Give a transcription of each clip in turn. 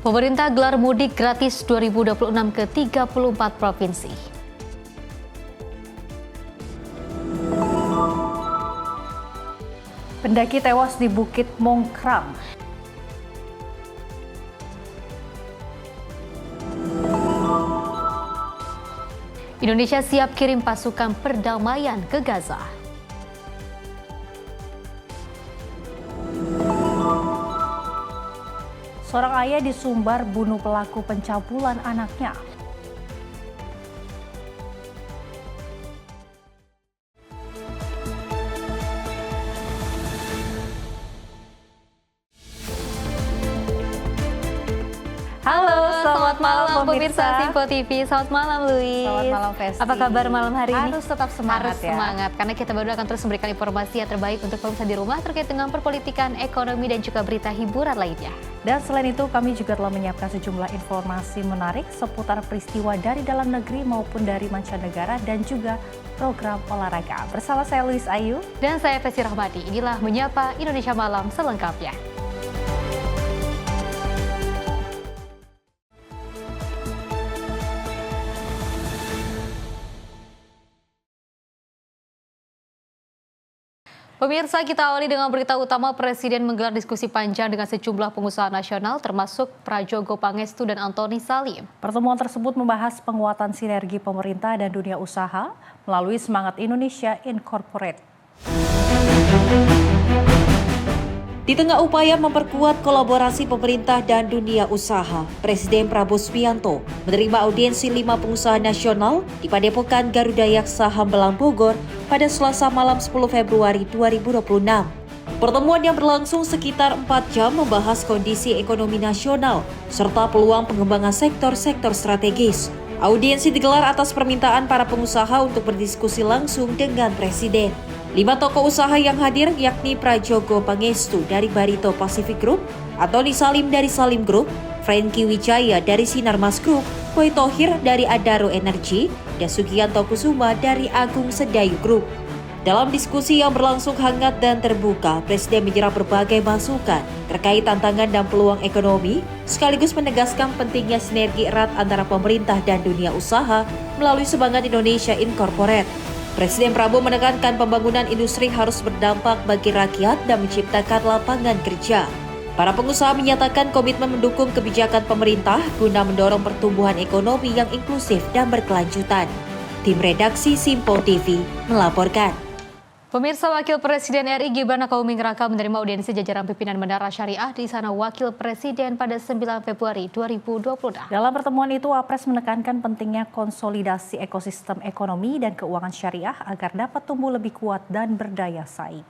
Pemerintah gelar mudik gratis 2026 ke 34 provinsi. Pendaki tewas di Bukit Mongkrang. Indonesia siap kirim pasukan perdamaian ke Gaza. Seorang ayah di Sumbar bunuh pelaku pencabulan anaknya. Halo, selamat malam pemirsa Simpo TV. Selamat malam Lui. Selamat malam Festi. Apa kabar malam hari ini? Harus tetap semangat Harus semangat, karena kita baru akan terus memberikan informasi yang terbaik untuk pemirsa di rumah terkait dengan perpolitikan, ekonomi, dan juga berita hiburan lainnya. Dan selain itu kami juga telah menyiapkan sejumlah informasi menarik seputar peristiwa dari dalam negeri maupun dari mancanegara dan juga program olahraga. Bersama saya Luis Ayu. Dan saya Festi Rahmadi. Inilah Menyapa Indonesia Malam selengkapnya. Pemirsa, kita awali dengan berita utama. Presiden menggelar diskusi panjang dengan sejumlah pengusaha nasional termasuk Prajogo Pangestu dan Antoni Salim. Pertemuan tersebut membahas penguatan sinergi pemerintah dan dunia usaha melalui Semangat Indonesia Incorporate. Di tengah upaya memperkuat kolaborasi pemerintah dan dunia usaha, Presiden Prabowo Subianto menerima audiensi 5 pengusaha nasional di Padepokan Garuda Yaksa Hambalang Bogor pada Selasa malam 10 Februari 2026. Pertemuan yang berlangsung sekitar 4 jam membahas kondisi ekonomi nasional serta peluang pengembangan sektor-sektor strategis. Audiensi digelar atas permintaan para pengusaha untuk berdiskusi langsung dengan Presiden. 5 tokoh usaha yang hadir yakni Prajogo Pangestu dari Barito Pacific Group, Antoni Salim dari Salim Group, Franky Wijaya dari Sinarmas Group, Boy Thohir dari Adaro Energy, dan Sugianto Kusuma dari Agung Sedayu Group. Dalam diskusi yang berlangsung hangat dan terbuka, Presiden menyerap berbagai masukan terkait tantangan dan peluang ekonomi, sekaligus menegaskan pentingnya sinergi erat antara pemerintah dan dunia usaha melalui Semangat Indonesia Incorporate. Presiden Prabowo menekankan pembangunan industri harus berdampak bagi rakyat dan menciptakan lapangan kerja. Para pengusaha menyatakan komitmen mendukung kebijakan pemerintah guna mendorong pertumbuhan ekonomi yang inklusif dan berkelanjutan. Tim redaksi Simpo TV melaporkan. Pemirsa, Wakil Presiden RI Gibran Rakabuming Raka menerima audiensi jajaran pimpinan Menara Syariah di Istana Wakil Presiden pada 9 Februari 2026. Dalam pertemuan itu, Wapres menekankan pentingnya konsolidasi ekosistem ekonomi dan keuangan syariah agar dapat tumbuh lebih kuat dan berdaya saing.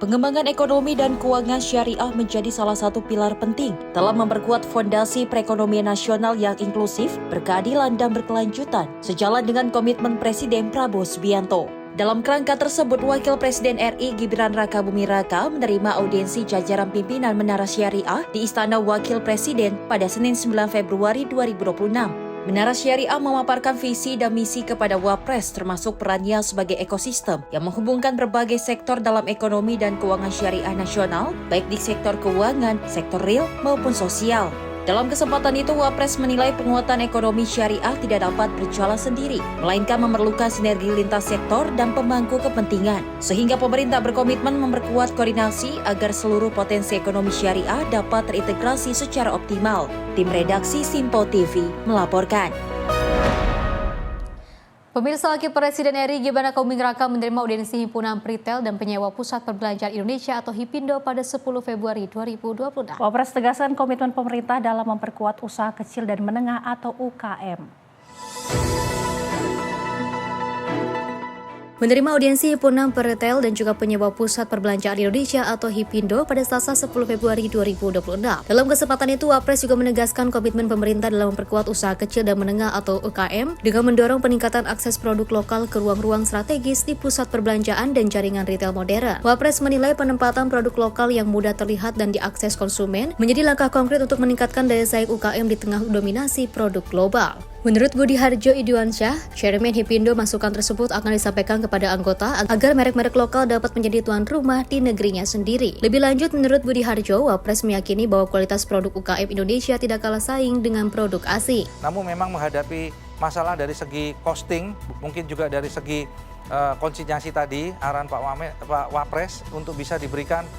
Pengembangan ekonomi dan keuangan syariah menjadi salah satu pilar penting dalam memperkuat fondasi perekonomian nasional yang inklusif, berkeadilan, dan berkelanjutan, sejalan dengan komitmen Presiden Prabowo Subianto. Dalam kerangka tersebut, Wakil Presiden RI Gibran Rakabuming Raka menerima audiensi jajaran pimpinan Menara Syariah di Istana Wakil Presiden pada Senin 9 Februari 2026. Menara Syariah memaparkan visi dan misi kepada Wapres termasuk perannya sebagai ekosistem yang menghubungkan berbagai sektor dalam ekonomi dan keuangan syariah nasional, baik di sektor keuangan, sektor real maupun sosial. Dalam kesempatan itu, Wapres menilai penguatan ekonomi syariah tidak dapat berjalan sendiri, melainkan memerlukan sinergi lintas sektor dan pemangku kepentingan. Sehingga pemerintah berkomitmen memperkuat koordinasi agar seluruh potensi ekonomi syariah dapat terintegrasi secara optimal. Tim redaksi Simpo TV melaporkan. Pemirsa, Wakil Presiden RI Gibran Rakabuming Raka menerima audiensi Himpunan Peritel dan Penyewa Pusat Perbelanjaan Indonesia atau HIPINDO pada 10 Februari 2026. Wapres tegaskan komitmen pemerintah dalam memperkuat usaha kecil dan menengah atau UKM. Menerima audiensi Himpunan Peritel dan juga Penyewa Pusat Perbelanjaan Indonesia atau HIPINDO pada Selasa 10 Februari 2026. Dalam kesempatan itu, Wapres juga menegaskan komitmen pemerintah dalam memperkuat usaha kecil dan menengah atau UKM dengan mendorong peningkatan akses produk lokal ke ruang-ruang strategis di pusat perbelanjaan dan jaringan retail modern. Wapres menilai penempatan produk lokal yang mudah terlihat dan diakses konsumen menjadi langkah konkret untuk meningkatkan daya saing UKM di tengah dominasi produk global. Menurut Budi Harjo Idiwansyah, Chairman Hipindo, masukan tersebut akan disampaikan kepada anggota agar merek-merek lokal dapat menjadi tuan rumah di negerinya sendiri. Lebih lanjut, menurut Budi Harjo, Wapres meyakini bahwa kualitas produk UKM Indonesia tidak kalah saing dengan produk asing. Namun memang menghadapi masalah dari segi costing, mungkin juga dari segi konsinyasi tadi, arahan Pak Wapres untuk bisa diberikan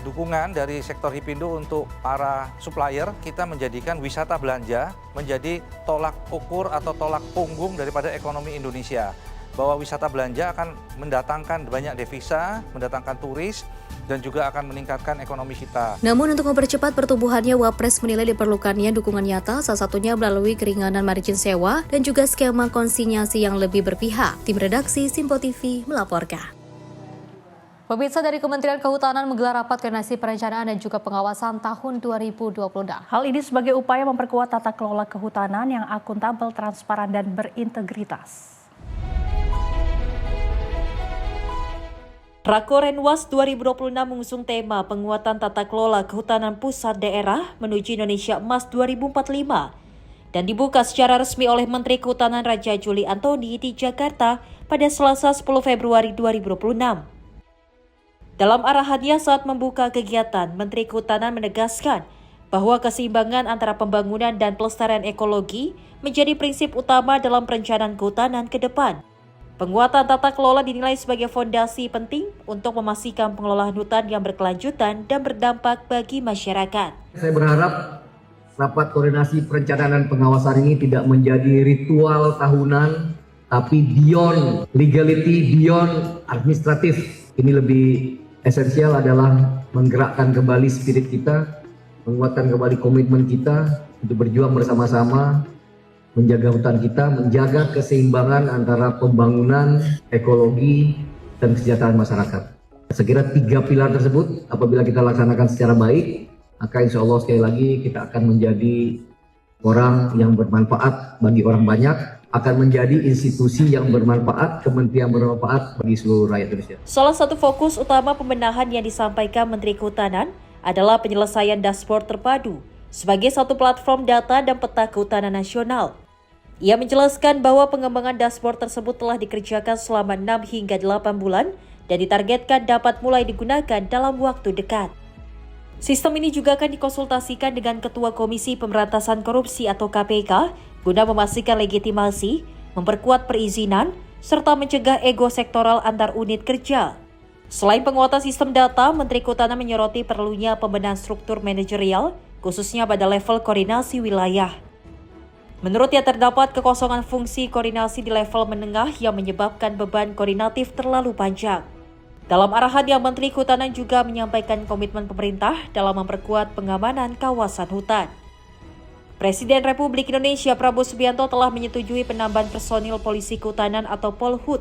dukungan dari sektor Hipindo untuk para supplier. Kita menjadikan wisata belanja menjadi tolak ukur atau tolak punggung daripada ekonomi Indonesia. Bahwa wisata belanja akan mendatangkan banyak devisa, mendatangkan turis, dan juga akan meningkatkan ekonomi kita. Namun untuk mempercepat pertumbuhannya, Wapres menilai diperlukannya dukungan nyata, salah satunya melalui keringanan margin sewa dan juga skema konsinyasi yang lebih berpihak. Tim redaksi Simpo TV melaporkan. Pemirsa, dari Kementerian Kehutanan menggelar rapat koordinasi perencanaan dan juga pengawasan tahun 2026. Hal ini sebagai upaya memperkuat tata kelola kehutanan yang akuntabel, transparan, dan berintegritas. Rakorenwas 2026 mengusung tema penguatan tata kelola kehutanan pusat daerah menuju Indonesia Emas 2045 dan dibuka secara resmi oleh Menteri Kehutanan Raja Juli Antoni di Jakarta pada Selasa 10 Februari 2026. Dalam arahannya saat membuka kegiatan, Menteri Kehutanan menegaskan bahwa keseimbangan antara pembangunan dan pelestarian ekologi menjadi prinsip utama dalam perencanaan kehutanan ke depan. Penguatan tata kelola dinilai sebagai fondasi penting untuk memastikan pengelolaan hutan yang berkelanjutan dan berdampak bagi masyarakat. Saya berharap rapat koordinasi perencanaan dan pengawasan ini tidak menjadi ritual tahunan, tapi beyond legality, beyond administratif. Ini lebih esensial adalah menggerakkan kembali spirit kita, menguatkan kembali komitmen kita untuk berjuang bersama-sama, menjaga hutan kita, menjaga keseimbangan antara pembangunan, ekologi, dan kesejahteraan masyarakat. Saya kira 3 pilar tersebut apabila kita laksanakan secara baik, maka insya Allah sekali lagi kita akan menjadi orang yang bermanfaat bagi orang banyak, akan menjadi institusi yang bermanfaat, kementerian bermanfaat bagi seluruh rakyat Indonesia. Salah satu fokus utama pembenahan yang disampaikan Menteri Kehutanan adalah penyelesaian dashboard terpadu sebagai satu platform data dan peta kehutanan nasional. Ia menjelaskan bahwa pengembangan dashboard tersebut telah dikerjakan selama 6 hingga 8 bulan dan ditargetkan dapat mulai digunakan dalam waktu dekat. Sistem ini juga akan dikonsultasikan dengan Ketua Komisi Pemberantasan Korupsi atau KPK guna memastikan legitimasi, memperkuat perizinan, serta mencegah ego sektoral antar unit kerja. Selain penguatan sistem data, Menteri Kehutanan menyoroti perlunya pembenahan struktur manajerial, khususnya pada level koordinasi wilayah. Menurutnya terdapat kekosongan fungsi koordinasi di level menengah yang menyebabkan beban koordinatif terlalu panjang. Dalam arahannya, Menteri Kehutanan juga menyampaikan komitmen pemerintah dalam memperkuat pengamanan kawasan hutan. Presiden Republik Indonesia Prabowo Subianto telah menyetujui penambahan personil Polisi Kehutanan atau Polhut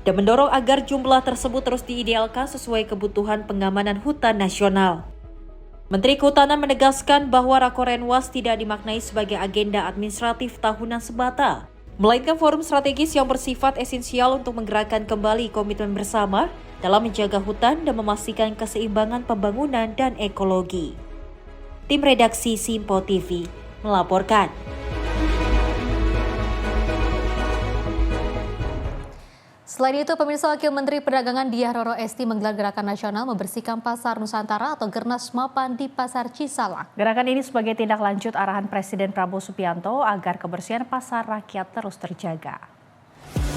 dan mendorong agar jumlah tersebut terus diidealkan sesuai kebutuhan pengamanan hutan nasional. Menteri Kehutanan menegaskan bahwa Rakorenwas tidak dimaknai sebagai agenda administratif tahunan semata, melainkan forum strategis yang bersifat esensial untuk menggerakkan kembali komitmen bersama dalam menjaga hutan dan memastikan keseimbangan pembangunan dan ekologi. Tim redaksi Simpo TV melaporkan. Selain itu, pemirsa, Wakil Menteri Perdagangan Diah Roro Esti menggelar gerakan nasional membersihkan Pasar Nusantara atau Gernas Mapan di Pasar Cisalak. Gerakan ini sebagai tindak lanjut arahan Presiden Prabowo Subianto agar kebersihan pasar rakyat terus terjaga.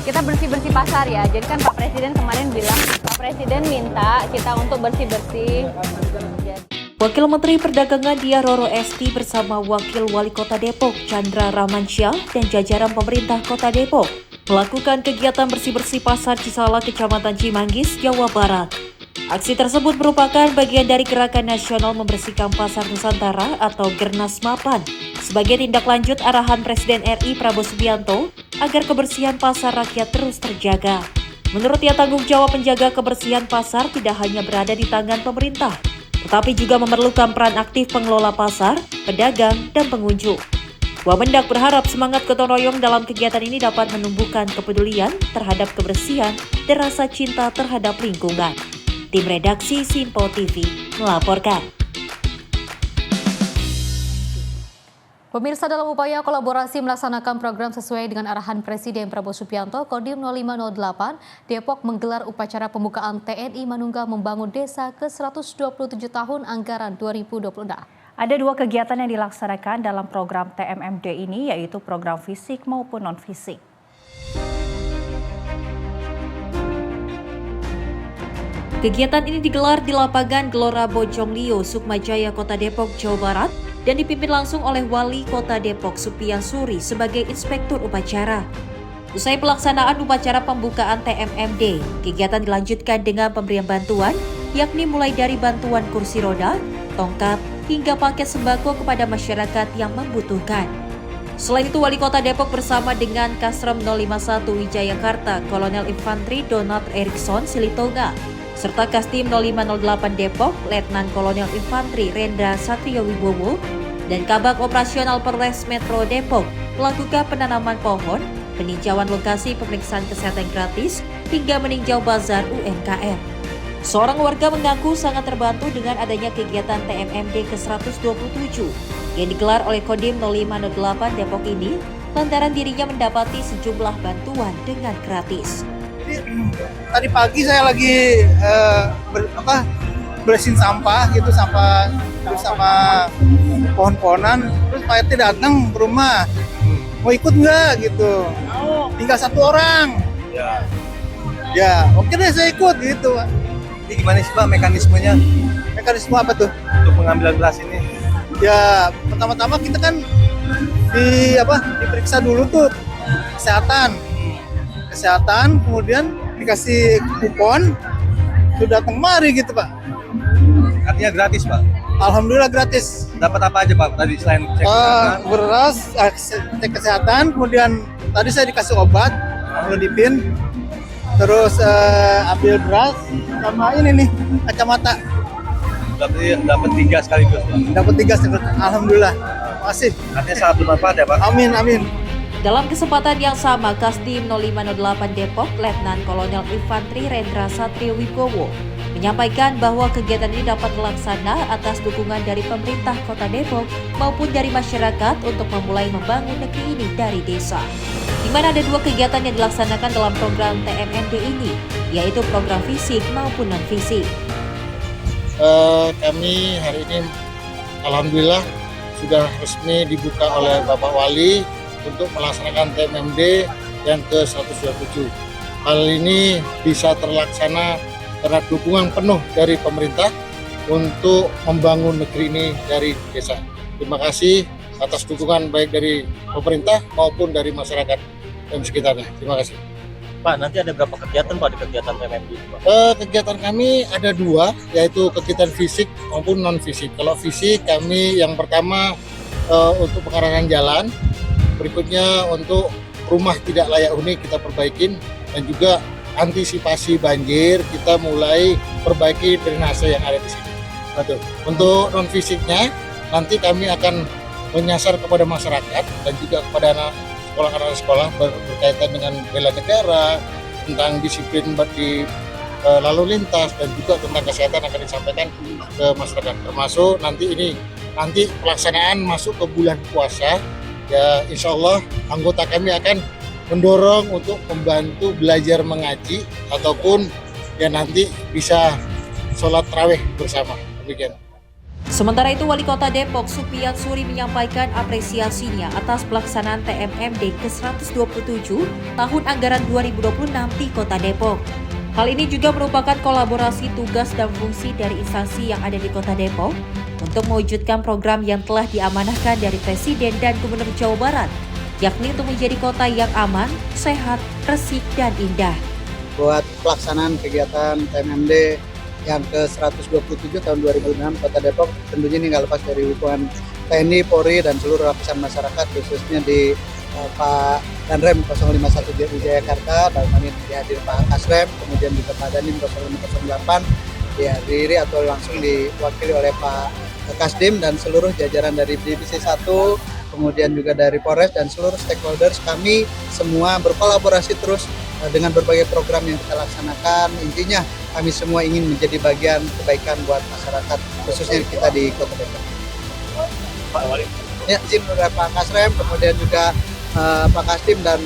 Kita bersih-bersih pasar ya, jadi kan Pak Presiden kemarin bilang, Pak Presiden minta kita untuk bersih-bersih. Wakil Menteri Perdagangan Diah Roro Esti bersama Wakil Wali Kota Depok Chandra Rahmansyah dan jajaran pemerintah Kota Depok melakukan kegiatan bersih-bersih Pasar Cisalak, Kecamatan Cimanggis, Jawa Barat. Aksi tersebut merupakan bagian dari gerakan nasional membersihkan Pasar Nusantara atau Gernas Mapan sebagai tindak lanjut arahan Presiden RI Prabowo Subianto agar kebersihan pasar rakyat terus terjaga. Menurutnya, tanggung jawab menjaga kebersihan pasar tidak hanya berada di tangan pemerintah, tetapi juga memerlukan peran aktif pengelola pasar, pedagang, dan pengunjung. Wamendak berharap semangat gotong royong dalam kegiatan ini dapat menumbuhkan kepedulian terhadap kebersihan dan rasa cinta terhadap lingkungan. Tim redaksi Simpo TV melaporkan. Pemirsa, dalam upaya kolaborasi melaksanakan program sesuai dengan arahan Presiden Prabowo Subianto, Kodim 0508 Depok menggelar upacara pembukaan TNI Manunggal Membangun Desa ke-127 tahun anggaran 2026. Ada dua kegiatan yang dilaksanakan dalam program TMMD ini, yaitu program fisik maupun non-fisik. Kegiatan ini digelar di lapangan Gelora Bojonglio, Sukmajaya, Kota Depok, Jawa Barat, dan dipimpin langsung oleh Wali Kota Depok Supian Suri sebagai inspektur upacara. Usai pelaksanaan upacara pembukaan TMMD, kegiatan dilanjutkan dengan pemberian bantuan, yakni mulai dari bantuan kursi roda, tongkat, hingga paket sembako kepada masyarakat yang membutuhkan. Selain itu, Wali Kota Depok bersama dengan Kasrem 051 Wijayakarta, Kolonel Infantri Donald Erikson Silitonga, serta Kastim 0508 Depok, Letnan Kolonel Infantri Rendra Satrio Wibowo, dan Kabak Operasional Polres Metro Depok melakukan penanaman pohon, peninjauan lokasi pemeriksaan kesehatan gratis, hingga meninjau bazar UMKM. Seorang warga mengaku sangat terbantu dengan adanya kegiatan TMMD ke-127 yang digelar oleh Kodim 0508 Depok ini, lantaran dirinya mendapati sejumlah bantuan dengan gratis. Tadi pagi saya lagi bersihin sampah gitu, terus sama pohon-pohonan, terus Pak RT datang ke rumah, mau ikut nggak gitu, tinggal satu orang, ya oke deh saya ikut gitu. Ini gimana sih Pak mekanismenya? Mekanisme apa tuh? Untuk pengambilan beras ini? Ya pertama-tama kita kan diperiksa dulu tuh kesehatan, kemudian dikasih kupon, sudah kemari gitu Pak. Artinya gratis Pak? Alhamdulillah gratis. Dapat apa aja Pak tadi selain cek kesehatan? Beras, cek kesehatan, kemudian tadi saya dikasih obat, Amlodipin, terus ambil beras, sama ini nih kacamata. Dapat 3 sekaligus Pak? Dapat 3 sekaligus, Alhamdulillah. Makasih. Artinya sangat bermanfaat ya Pak? Amin, amin. Dalam kesempatan yang sama, Kastim 0508 Depok, Letnan Kolonel Infantri Rendra Satrio Wibowo menyampaikan bahwa kegiatan ini dapat terlaksana atas dukungan dari pemerintah Kota Depok maupun dari masyarakat untuk memulai membangun negeri ini dari desa. Di mana ada dua kegiatan yang dilaksanakan dalam program TMMD ini, yaitu program fisik maupun non-fisik. Kami hari ini alhamdulillah sudah resmi dibuka oleh Bapak Wali untuk melaksanakan TMMD yang ke-127. Hal ini bisa terlaksana karena dukungan penuh dari pemerintah untuk membangun negeri ini dari desa. Terima kasih atas dukungan baik dari pemerintah maupun dari masyarakat dan sekitarnya. Terima kasih. Pak, nanti ada berapa kegiatan Pak di kegiatan TMMD Pak? Kegiatan kami ada 2, yaitu kegiatan fisik maupun non-fisik. Kalau fisik kami yang pertama untuk pengarahan jalan, berikutnya untuk rumah tidak layak huni kita perbaikin, dan juga antisipasi banjir kita mulai perbaiki drainase yang ada di sini. Untuk non fisiknya nanti kami akan menyasar kepada masyarakat dan juga kepada anak sekolah berkaitan dengan bela negara, tentang disiplin di lalu lintas, dan juga tentang kesehatan akan disampaikan ke masyarakat. Termasuk nanti pelaksanaan masuk ke bulan puasa. Ya, insya Allah anggota kami akan mendorong untuk membantu belajar mengaji ataupun ya nanti bisa sholat tarawih bersama. Demikian. Sementara itu, Wali Kota Depok Supian Suri menyampaikan apresiasinya atas pelaksanaan TMMD ke-127 tahun anggaran 2026 di Kota Depok. Hal ini juga merupakan kolaborasi tugas dan fungsi dari instansi yang ada di Kota Depok untuk mewujudkan program yang telah diamanahkan dari Presiden dan Gubernur Jawa Barat, yakni untuk menjadi kota yang aman, sehat, resik, dan indah. Buat pelaksanaan kegiatan TMMD yang ke-127 tahun 2006 Kota Depok, tentunya ini nggak lepas dari dukungan TNI, Polri, dan seluruh lapisan masyarakat, khususnya di Pak Danrem 051 Wijayakarta, dan kami dihadir Pak Kasrem, kemudian juga Pak Danim 0508 dihadiri atau langsung diwakili oleh Pak Kasdim dan seluruh jajaran dari Divisi 1, kemudian juga dari Polres dan seluruh stakeholders. Kami semua berkolaborasi terus dengan berbagai program yang kita laksanakan. Intinya kami semua ingin menjadi bagian kebaikan buat masyarakat, khususnya kita di Kota Depok. Pak Wali, Ya, izin oleh Pak Kasrem, kemudian juga Pak Kastim dan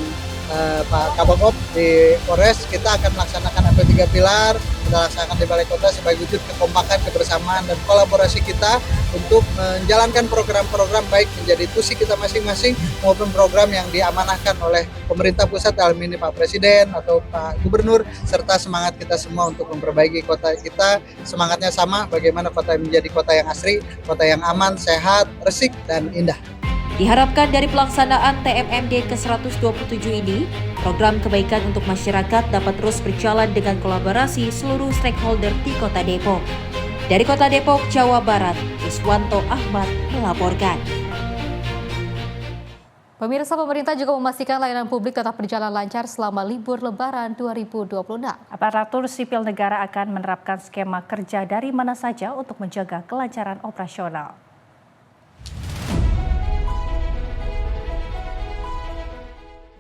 Pak Kabangop di Polres, kita akan melaksanakan AP3 Pilar, kita laksanakan di Balai Kota sebagai wujud kekompakan, kebersamaan, dan kolaborasi kita untuk menjalankan program-program baik menjadi tusi kita masing-masing maupun program yang diamanahkan oleh pemerintah pusat dalam ini Pak Presiden atau Pak Gubernur, serta semangat kita semua untuk memperbaiki kota kita. Semangatnya sama, bagaimana kota menjadi kota yang asri, kota yang aman, sehat, resik, dan indah. Diharapkan dari pelaksanaan TMMD ke-127 ini, program kebaikan untuk masyarakat dapat terus berjalan dengan kolaborasi seluruh stakeholder di Kota Depok. Dari Kota Depok, Jawa Barat, Iswanto Ahmad melaporkan. Pemirsa, pemerintah juga memastikan layanan publik tetap berjalan lancar selama libur Lebaran 2026. Aparatur sipil negara akan menerapkan skema kerja dari mana saja untuk menjaga kelancaran operasional.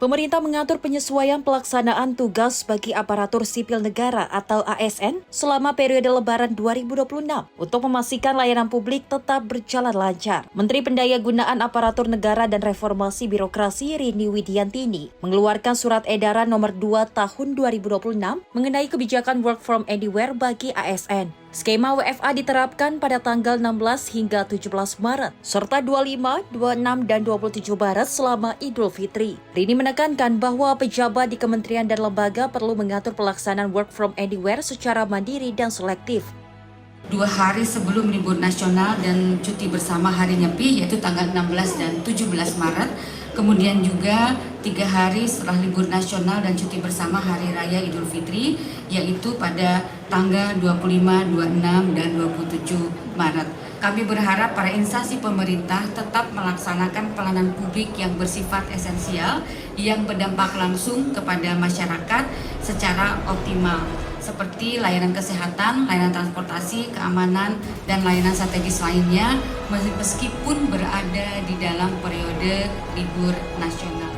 Pemerintah mengatur penyesuaian pelaksanaan tugas bagi aparatur sipil negara atau ASN selama periode Lebaran 2026 untuk memastikan layanan publik tetap berjalan lancar. Menteri Pendayagunaan Aparatur Negara dan Reformasi Birokrasi Rini Widiantini mengeluarkan surat edaran nomor 2 tahun 2026 mengenai kebijakan work from anywhere bagi ASN. Skema WFA diterapkan pada tanggal 16 hingga 17 Maret, serta 25, 26, dan 27 Maret selama Idul Fitri. Rini menekankan bahwa pejabat di kementerian dan lembaga perlu mengatur pelaksanaan work from anywhere secara mandiri dan selektif. 2 hari sebelum libur nasional dan cuti bersama hari Nyepi, yaitu tanggal 16 dan 17 Maret. Kemudian juga 3 hari setelah libur nasional dan cuti bersama Hari Raya Idul Fitri, yaitu pada tanggal 25, 26, dan 27 Maret. Kami berharap para instansi pemerintah tetap melaksanakan pelayanan publik yang bersifat esensial, yang berdampak langsung kepada masyarakat secara optimal, seperti layanan kesehatan, layanan transportasi, keamanan, dan layanan strategis lainnya, meskipun berada di dalam periode libur nasional.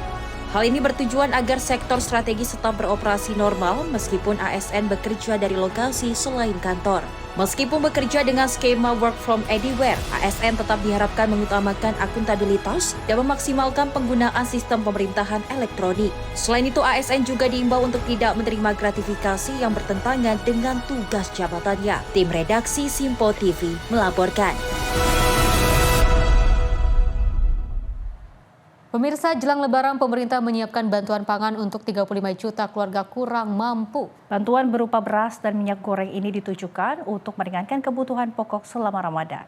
Hal ini bertujuan agar sektor strategis tetap beroperasi normal meskipun ASN bekerja dari lokasi selain kantor. Meskipun bekerja dengan skema work from anywhere, ASN tetap diharapkan mengutamakan akuntabilitas dan memaksimalkan penggunaan sistem pemerintahan elektronik. Selain itu, ASN juga diimbau untuk tidak menerima gratifikasi yang bertentangan dengan tugas jabatannya. Tim redaksi Simpo TV melaporkan. Pemirsa, jelang Lebaran pemerintah menyiapkan bantuan pangan untuk 35 juta keluarga kurang mampu. Bantuan berupa beras dan minyak goreng ini ditujukan untuk meringankan kebutuhan pokok selama Ramadan.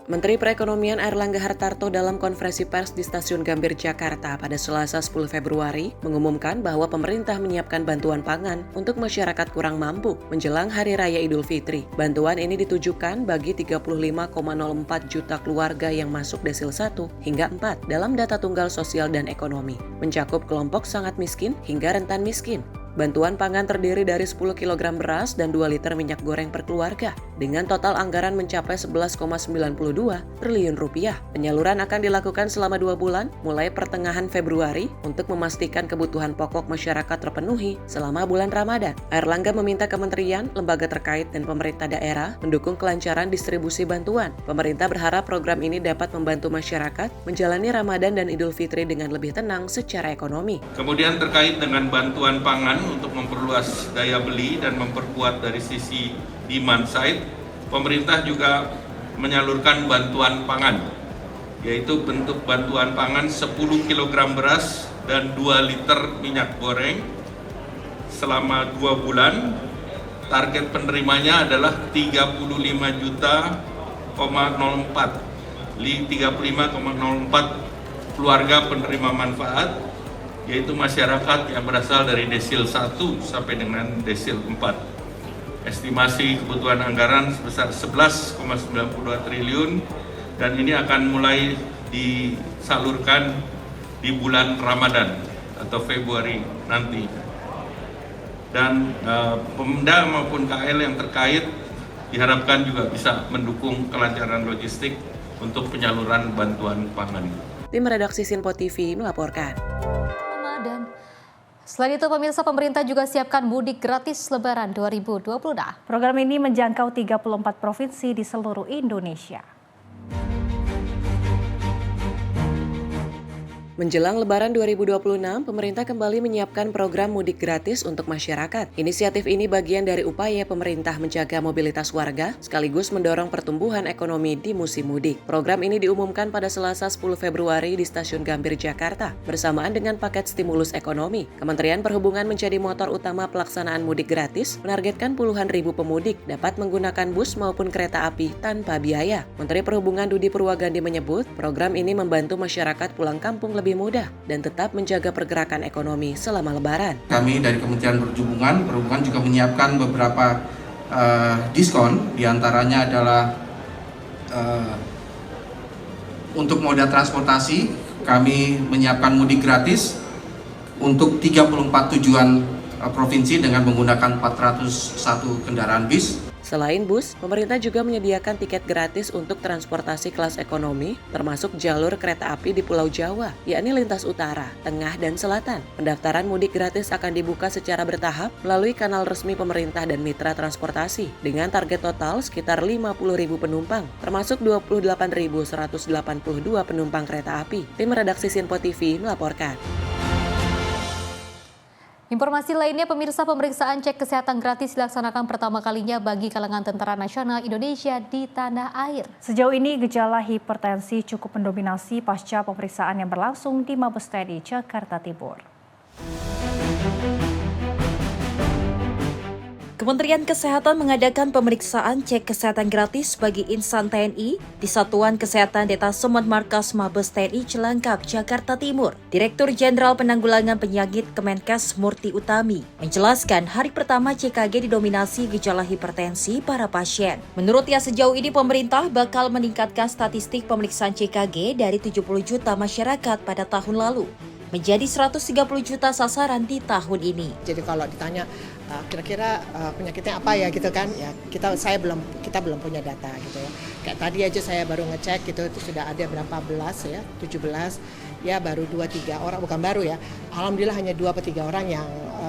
Menteri Perekonomian Airlangga Hartarto dalam konferensi pers di Stasiun Gambir, Jakarta pada Selasa 10 Februari mengumumkan bahwa pemerintah menyiapkan bantuan pangan untuk masyarakat kurang mampu menjelang Hari Raya Idul Fitri. Bantuan ini ditujukan bagi 35,04 juta keluarga yang masuk desil 1 hingga 4 dalam data tunggal sosial dan ekonomi, mencakup kelompok sangat miskin hingga rentan miskin. Bantuan pangan terdiri dari 10 kg beras dan 2 liter minyak goreng per keluarga, dengan total anggaran mencapai 11,92 triliun rupiah. Penyaluran akan dilakukan selama 2 bulan, mulai pertengahan Februari, untuk memastikan kebutuhan pokok masyarakat terpenuhi selama bulan Ramadan. Airlangga meminta kementerian, lembaga terkait, dan pemerintah daerah mendukung kelancaran distribusi bantuan. Pemerintah berharap program ini dapat membantu masyarakat menjalani Ramadan dan Idul Fitri dengan lebih tenang secara ekonomi. Kemudian terkait dengan bantuan pangan untuk memperluas daya beli dan memperkuat dari sisi demand side, pemerintah juga menyalurkan bantuan pangan, yaitu bentuk bantuan pangan 10 kg beras dan 2 liter minyak goreng selama 2 bulan. Target penerimanya adalah 35,04 keluarga penerima manfaat, yaitu masyarakat yang berasal dari desil 1 sampai dengan desil 4. Estimasi kebutuhan anggaran sebesar 11,92 triliun dan ini akan mulai disalurkan di bulan Ramadan atau Februari nanti. Dan Pemda maupun KL yang terkait diharapkan juga bisa mendukung kelancaran logistik untuk penyaluran bantuan pangan. Tim redaksi Simpo TV melaporkan. Selain itu, pemirsa, pemerintah juga siapkan mudik gratis Lebaran 2020. Program ini menjangkau 34 provinsi di seluruh Indonesia. Menjelang Lebaran 2026, pemerintah kembali menyiapkan program mudik gratis untuk masyarakat. Inisiatif ini bagian dari upaya pemerintah menjaga mobilitas warga, sekaligus mendorong pertumbuhan ekonomi di musim mudik. Program ini diumumkan pada Selasa 10 Februari di Stasiun Gambir, Jakarta, bersamaan dengan paket stimulus ekonomi. Kementerian Perhubungan menjadi motor utama pelaksanaan mudik gratis, menargetkan puluhan ribu pemudik dapat menggunakan bus maupun kereta api tanpa biaya. Menteri Perhubungan Dudi Purwagandi menyebut, program ini membantu masyarakat pulang kampung lebih mudah dan tetap menjaga pergerakan ekonomi selama Lebaran. Kami dari Kementerian Perhubungan juga menyiapkan beberapa diskon, diantaranya adalah untuk moda transportasi, kami menyiapkan mudik gratis untuk 34 tujuan provinsi dengan menggunakan 401 kendaraan bis. Selain bus, pemerintah juga menyediakan tiket gratis untuk transportasi kelas ekonomi, termasuk jalur kereta api di Pulau Jawa, yakni lintas utara, tengah, dan selatan. Pendaftaran mudik gratis akan dibuka secara bertahap melalui kanal resmi pemerintah dan mitra transportasi, dengan target total sekitar 50.000 penumpang, termasuk 28.182 penumpang kereta api. Tim redaksi Sinpo TV melaporkan. Informasi lainnya, pemirsa, pemeriksaan cek kesehatan gratis dilaksanakan pertama kalinya bagi kalangan Tentara Nasional Indonesia di tanah air. Sejauh ini gejala hipertensi cukup mendominasi pasca pemeriksaan yang berlangsung di Mabes TNI Jakarta Timur. Kementerian Kesehatan mengadakan pemeriksaan cek kesehatan gratis bagi insan TNI di Satuan Kesehatan Detasemen Markas Mabes TNI Cilangkap, Jakarta Timur. Direktur Jenderal Penanggulangan Penyakit Kemenkes Murti Utami menjelaskan hari pertama CKG didominasi gejala hipertensi para pasien. Menurutnya sejauh ini pemerintah bakal meningkatkan statistik pemeriksaan CKG dari 70 juta masyarakat pada tahun lalu menjadi 130 juta sasaran di tahun ini. Jadi kalau ditanya kira-kira penyakitnya apa ya gitu kan, ya kita belum punya data gitu ya. Kayak tadi aja saya baru ngecek gitu, itu sudah ada berapa belas ya, 17 ya, baru 2-3 orang, bukan baru ya. Alhamdulillah hanya 2-3 orang yang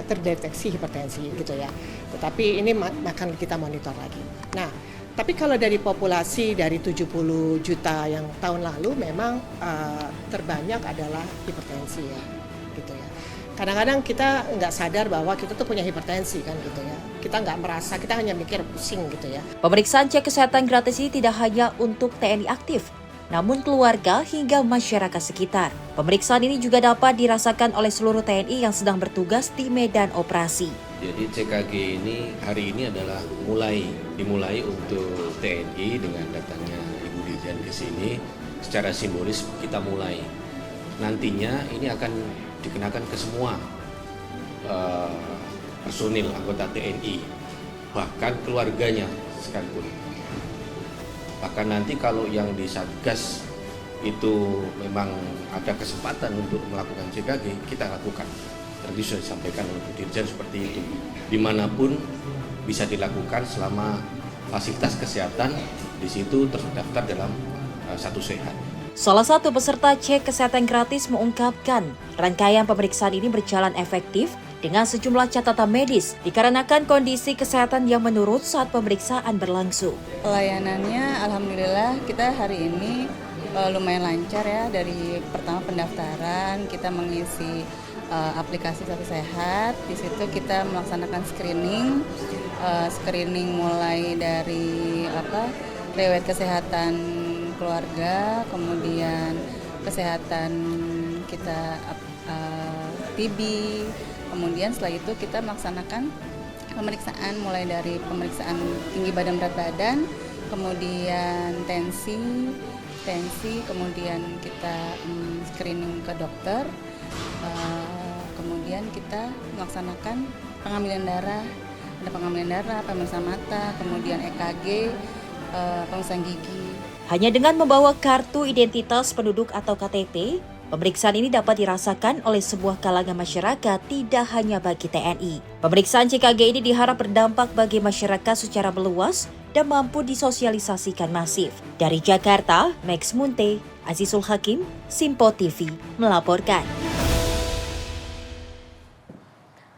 terdeteksi hipertensi gitu ya. Tetapi ini akan kita monitor lagi. Nah, tapi kalau dari populasi dari 70 juta yang tahun lalu memang terbanyak adalah hipertensi ya, gitu ya. Kadang-kadang kita nggak sadar bahwa kita tuh punya hipertensi kan gitu ya. Kita nggak merasa, kita hanya mikir pusing gitu ya. Pemeriksaan cek kesehatan gratis ini tidak hanya untuk TNI aktif, namun keluarga hingga masyarakat sekitar. Pemeriksaan ini juga dapat dirasakan oleh seluruh TNI yang sedang bertugas di medan operasi. Jadi CKG ini hari ini adalah dimulai untuk TNI dengan datangnya Ibu Dirjen ke sini. Secara simbolis kita mulai. Nantinya ini akan dikenakan ke semua personil anggota TNI, bahkan keluarganya sekalipun. Bahkan nanti kalau yang di Satgas itu memang ada kesempatan untuk melakukan CKG, kita lakukan. Tadi sudah disampaikan oleh Dirjen seperti itu. Dimanapun bisa dilakukan selama fasilitas kesehatan di situ terdaftar dalam Satu Sehat. Salah satu peserta cek kesehatan gratis mengungkapkan rangkaian pemeriksaan ini berjalan efektif dengan sejumlah catatan medis dikarenakan kondisi kesehatan yang menurun saat pemeriksaan berlangsung. Pelayanannya alhamdulillah kita hari ini lumayan lancar ya. Dari pertama pendaftaran kita mengisi aplikasi Satu Sehat, di situ kita melaksanakan screening mulai dari riwayat kesehatan keluarga, kemudian kesehatan kita TB, kemudian setelah itu kita melaksanakan pemeriksaan mulai dari pemeriksaan tinggi badan berat badan, kemudian tensi, kemudian kita screening ke dokter, kemudian kita melaksanakan pengambilan darah, pemeriksaan mata, kemudian EKG, pemeriksaan gigi. Hanya dengan membawa kartu identitas penduduk atau KTP, pemeriksaan ini dapat dirasakan oleh sebuah kalangan masyarakat, tidak hanya bagi TNI. Pemeriksaan CKG ini diharap berdampak bagi masyarakat secara meluas dan mampu disosialisasikan masif. Dari Jakarta, Max Munte, Azizul Hakim, Sinpo TV melaporkan.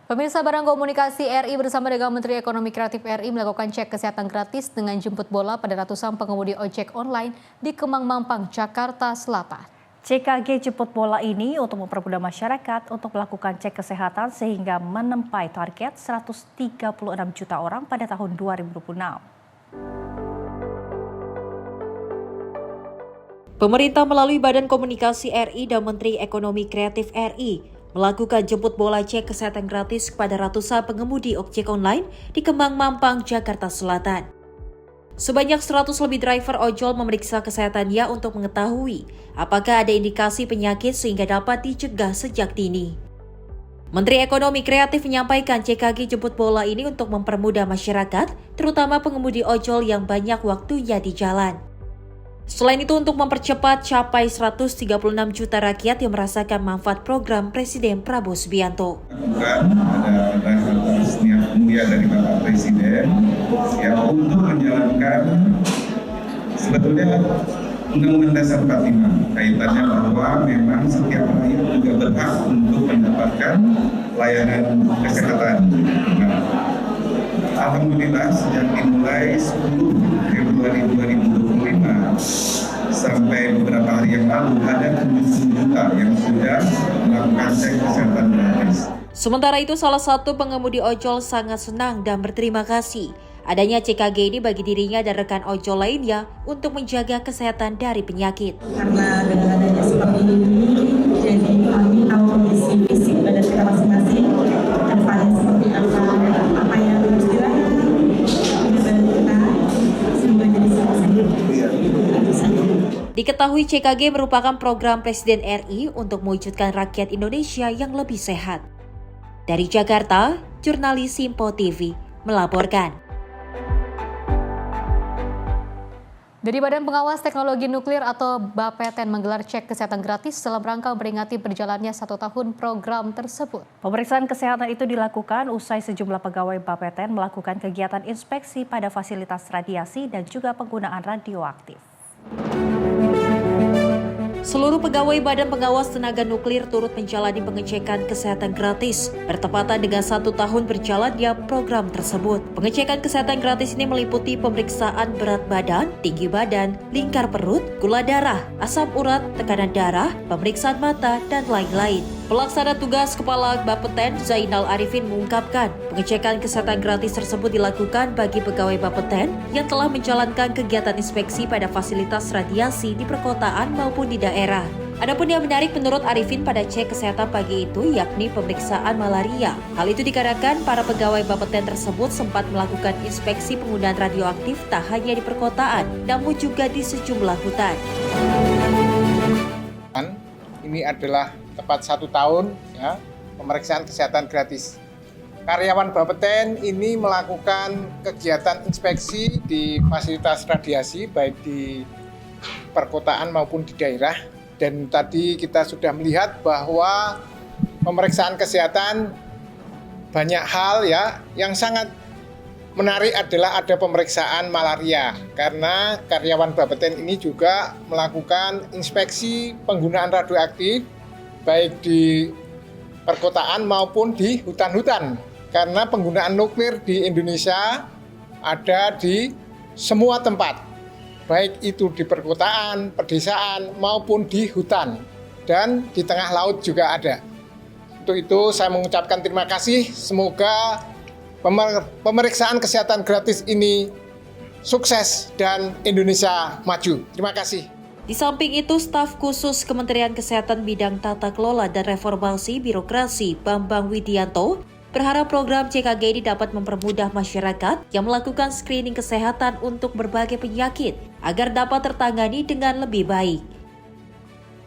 Pemirsa, Badan Komunikasi RI bersama dengan Menteri Ekonomi Kreatif RI melakukan cek kesehatan gratis dengan jemput bola pada ratusan pengemudi ojek online di Kemang Mampang, Jakarta Selatan. CKG jemput bola ini untuk mempermudah masyarakat untuk melakukan cek kesehatan sehingga menempai target 136 juta orang pada tahun 2026. Pemerintah melalui Badan Komunikasi RI dan Menteri Ekonomi Kreatif RI melakukan jemput bola cek kesehatan gratis kepada ratusan pengemudi ojek online di Kemang Mampang, Jakarta Selatan. Sebanyak 100 lebih driver ojol memeriksa kesehatannya untuk mengetahui apakah ada indikasi penyakit sehingga dapat dicegah sejak dini. Menteri Ekonomi Kreatif menyampaikan CKG jemput bola ini untuk mempermudah masyarakat, terutama pengemudi ojol yang banyak waktunya di jalan. Selain itu untuk mempercepat capai 136 juta rakyat yang merasakan manfaat program Presiden Prabowo Subianto. Ada rakernas niat mulia dari Bapak Presiden yang untuk menjalankan sebetulnya Undang-Undang Dasar 45 kaitannya bahwa memang setiap rakyat juga berhak untuk mendapatkan layanan kesehatan. Alhamdulillah sejak dimulai 10 Februari 2025 sampai beberapa hari yang lalu ada 70 juta yang sudah melakukan cek kesehatan gratis. Sementara itu salah satu pengemudi ojol sangat senang dan berterima kasih adanya CKG ini bagi dirinya dan rekan ojol lainnya untuk menjaga kesehatan dari penyakit. Karena dengan adanya seperti ini, jadi kami tahu kondisi fisik badan kita masing-masing, kedepannya seperti apa yang harus dilakukan di badan kita, semoga jadi selesai. Diketahui CKG merupakan program Presiden RI untuk mewujudkan rakyat Indonesia yang lebih sehat. Dari Jakarta, jurnalis Simpo TV melaporkan. Dari Badan Pengawas Teknologi Nuklir atau BAPTN menggelar cek kesehatan gratis dalam rangka memperingati berjalannya 1 tahun program tersebut. Pemeriksaan kesehatan itu dilakukan usai sejumlah pegawai BAPTN melakukan kegiatan inspeksi pada fasilitas radiasi dan juga penggunaan radioaktif. Seluruh pegawai Badan Pengawas Tenaga Nuklir turut menjalani pengecekan kesehatan gratis bertepatan dengan 1 tahun berjalannya program tersebut. Pengecekan kesehatan gratis ini meliputi pemeriksaan berat badan, tinggi badan, lingkar perut, gula darah, asam urat, tekanan darah, pemeriksaan mata, dan lain-lain. Pelaksana tugas Kepala BAPTN Zainal Arifin mengungkapkan pengecekan kesehatan gratis tersebut dilakukan bagi pegawai BAPTN yang telah menjalankan kegiatan inspeksi pada fasilitas radiasi di perkotaan maupun di daerah. Adapun yang menarik menurut Arifin pada cek kesehatan pagi itu yakni pemeriksaan malaria. Hal itu dikarenakan para pegawai BAPTN tersebut sempat melakukan inspeksi penggunaan radioaktif tak hanya di perkotaan namun juga di sejumlah hutan. Ini adalah tepat 1 tahun ya, pemeriksaan kesehatan gratis. Karyawan BAPTN ini melakukan kegiatan inspeksi di fasilitas radiasi baik di perkotaan maupun di daerah. Dan tadi kita sudah melihat bahwa pemeriksaan kesehatan banyak hal ya yang sangat menarik adalah ada pemeriksaan malaria karena karyawan BAPTN ini juga melakukan inspeksi penggunaan radioaktif baik di perkotaan maupun di hutan-hutan karena penggunaan nuklir di Indonesia ada di semua tempat baik itu di perkotaan, pedesaan maupun di hutan dan di tengah laut juga ada. Untuk itu saya mengucapkan terima kasih, semoga pemeriksaan kesehatan gratis ini sukses dan Indonesia maju. Terima kasih. Di samping itu, staf khusus Kementerian Kesehatan Bidang Tata Kelola dan Reformasi Birokrasi Bambang Widianto berharap program CKG ini dapat mempermudah masyarakat yang melakukan screening kesehatan untuk berbagai penyakit agar dapat tertangani dengan lebih baik.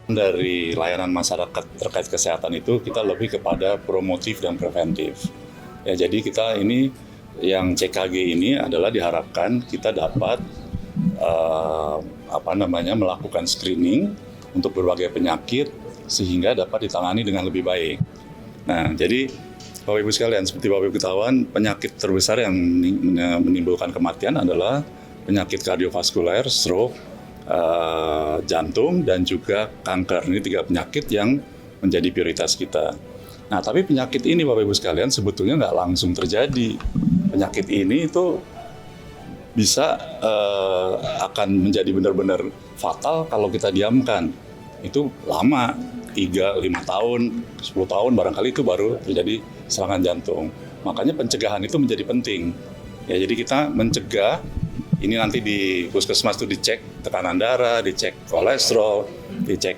Dari layanan masyarakat terkait kesehatan itu kita lebih kepada promotif dan preventif. Ya, jadi kita ini yang CKG ini adalah diharapkan kita dapat melakukan screening untuk berbagai penyakit sehingga dapat ditangani dengan lebih baik. Nah, jadi Bapak Ibu sekalian, seperti Bapak Ibu ketahuan, penyakit terbesar yang menimbulkan kematian adalah penyakit kardiovaskuler, stroke, jantung, dan juga kanker. Ini 3 penyakit yang menjadi prioritas kita. Nah, tapi penyakit ini Bapak Ibu sekalian sebetulnya nggak langsung terjadi. Penyakit ini itu bisa akan menjadi benar-benar fatal kalau kita diamkan. Itu lama, 3-5 tahun, 10 tahun barangkali itu baru terjadi serangan jantung. Makanya pencegahan itu menjadi penting. Ya, jadi kita mencegah, ini nanti di puskesmas itu dicek tekanan darah, dicek kolesterol, dicek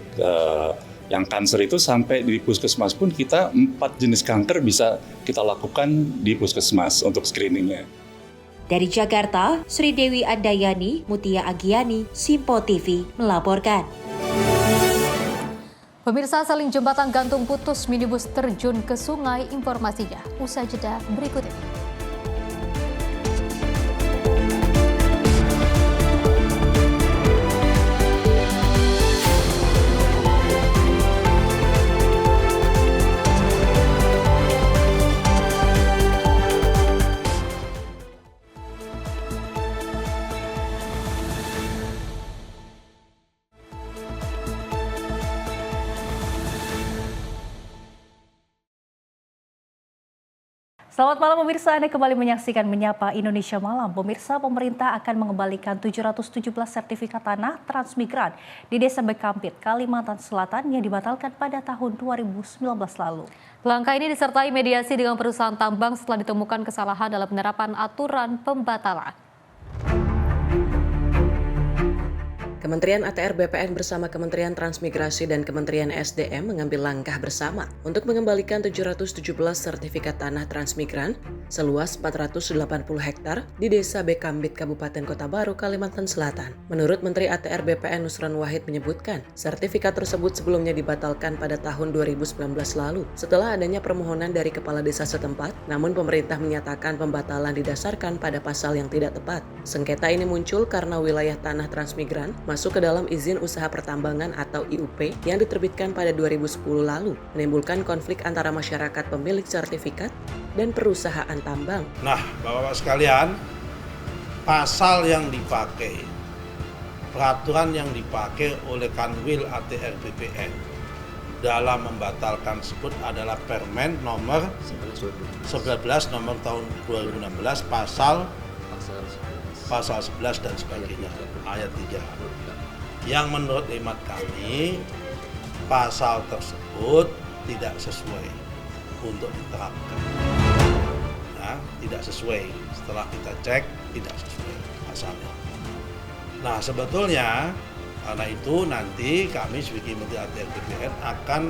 yang kanker itu sampai di puskesmas pun kita 4 jenis kanker bisa kita lakukan di puskesmas untuk screeningnya. Dari Jakarta, Sri Dewi Andayani, Mutia Agiani, Simpo TV melaporkan. Pemirsa, saling jembatan gantung putus, minibus terjun ke sungai. Informasinya usai jeda berikut ini. Selamat malam pemirsa, Anda kembali menyaksikan Menyapa Indonesia Malam. Pemirsa, pemerintah akan mengembalikan 717 sertifikat tanah transmigran di Desa Bekampit, Kalimantan Selatan yang dibatalkan pada tahun 2019 lalu. Langkah ini disertai mediasi dengan perusahaan tambang setelah ditemukan kesalahan dalam penerapan aturan pembatalan. Kementerian ATR BPN bersama Kementerian Transmigrasi dan Kementerian SDM mengambil langkah bersama untuk mengembalikan 717 sertifikat tanah transmigran seluas 480 hektar di Desa Bekambit, Kabupaten Kota Baru, Kalimantan Selatan. Menurut Menteri ATR BPN Nusron Wahid menyebutkan, sertifikat tersebut sebelumnya dibatalkan pada tahun 2019 lalu setelah adanya permohonan dari kepala desa setempat, namun pemerintah menyatakan pembatalan didasarkan pada pasal yang tidak tepat. Sengketa ini muncul karena wilayah tanah transmigran masuk ke dalam izin usaha pertambangan atau IUP yang diterbitkan pada 2010 lalu, menimbulkan konflik antara masyarakat pemilik sertifikat dan perusahaan tambang. Nah, Bapak-Bapak sekalian, pasal yang dipakai, peraturan yang dipakai oleh Kanwil ATR BPN dalam membatalkan tersebut adalah Permen nomor 11 nomor tahun 2016 pasal 11 dan sebagainya, ayat 3. Yang menurut hemat kami, pasal tersebut tidak sesuai untuk diterapkan. Nah, tidak sesuai. Setelah kita cek, tidak sesuai pasalnya. Nah, sebetulnya karena itu nanti kami sebagai Menteri ATR BPN akan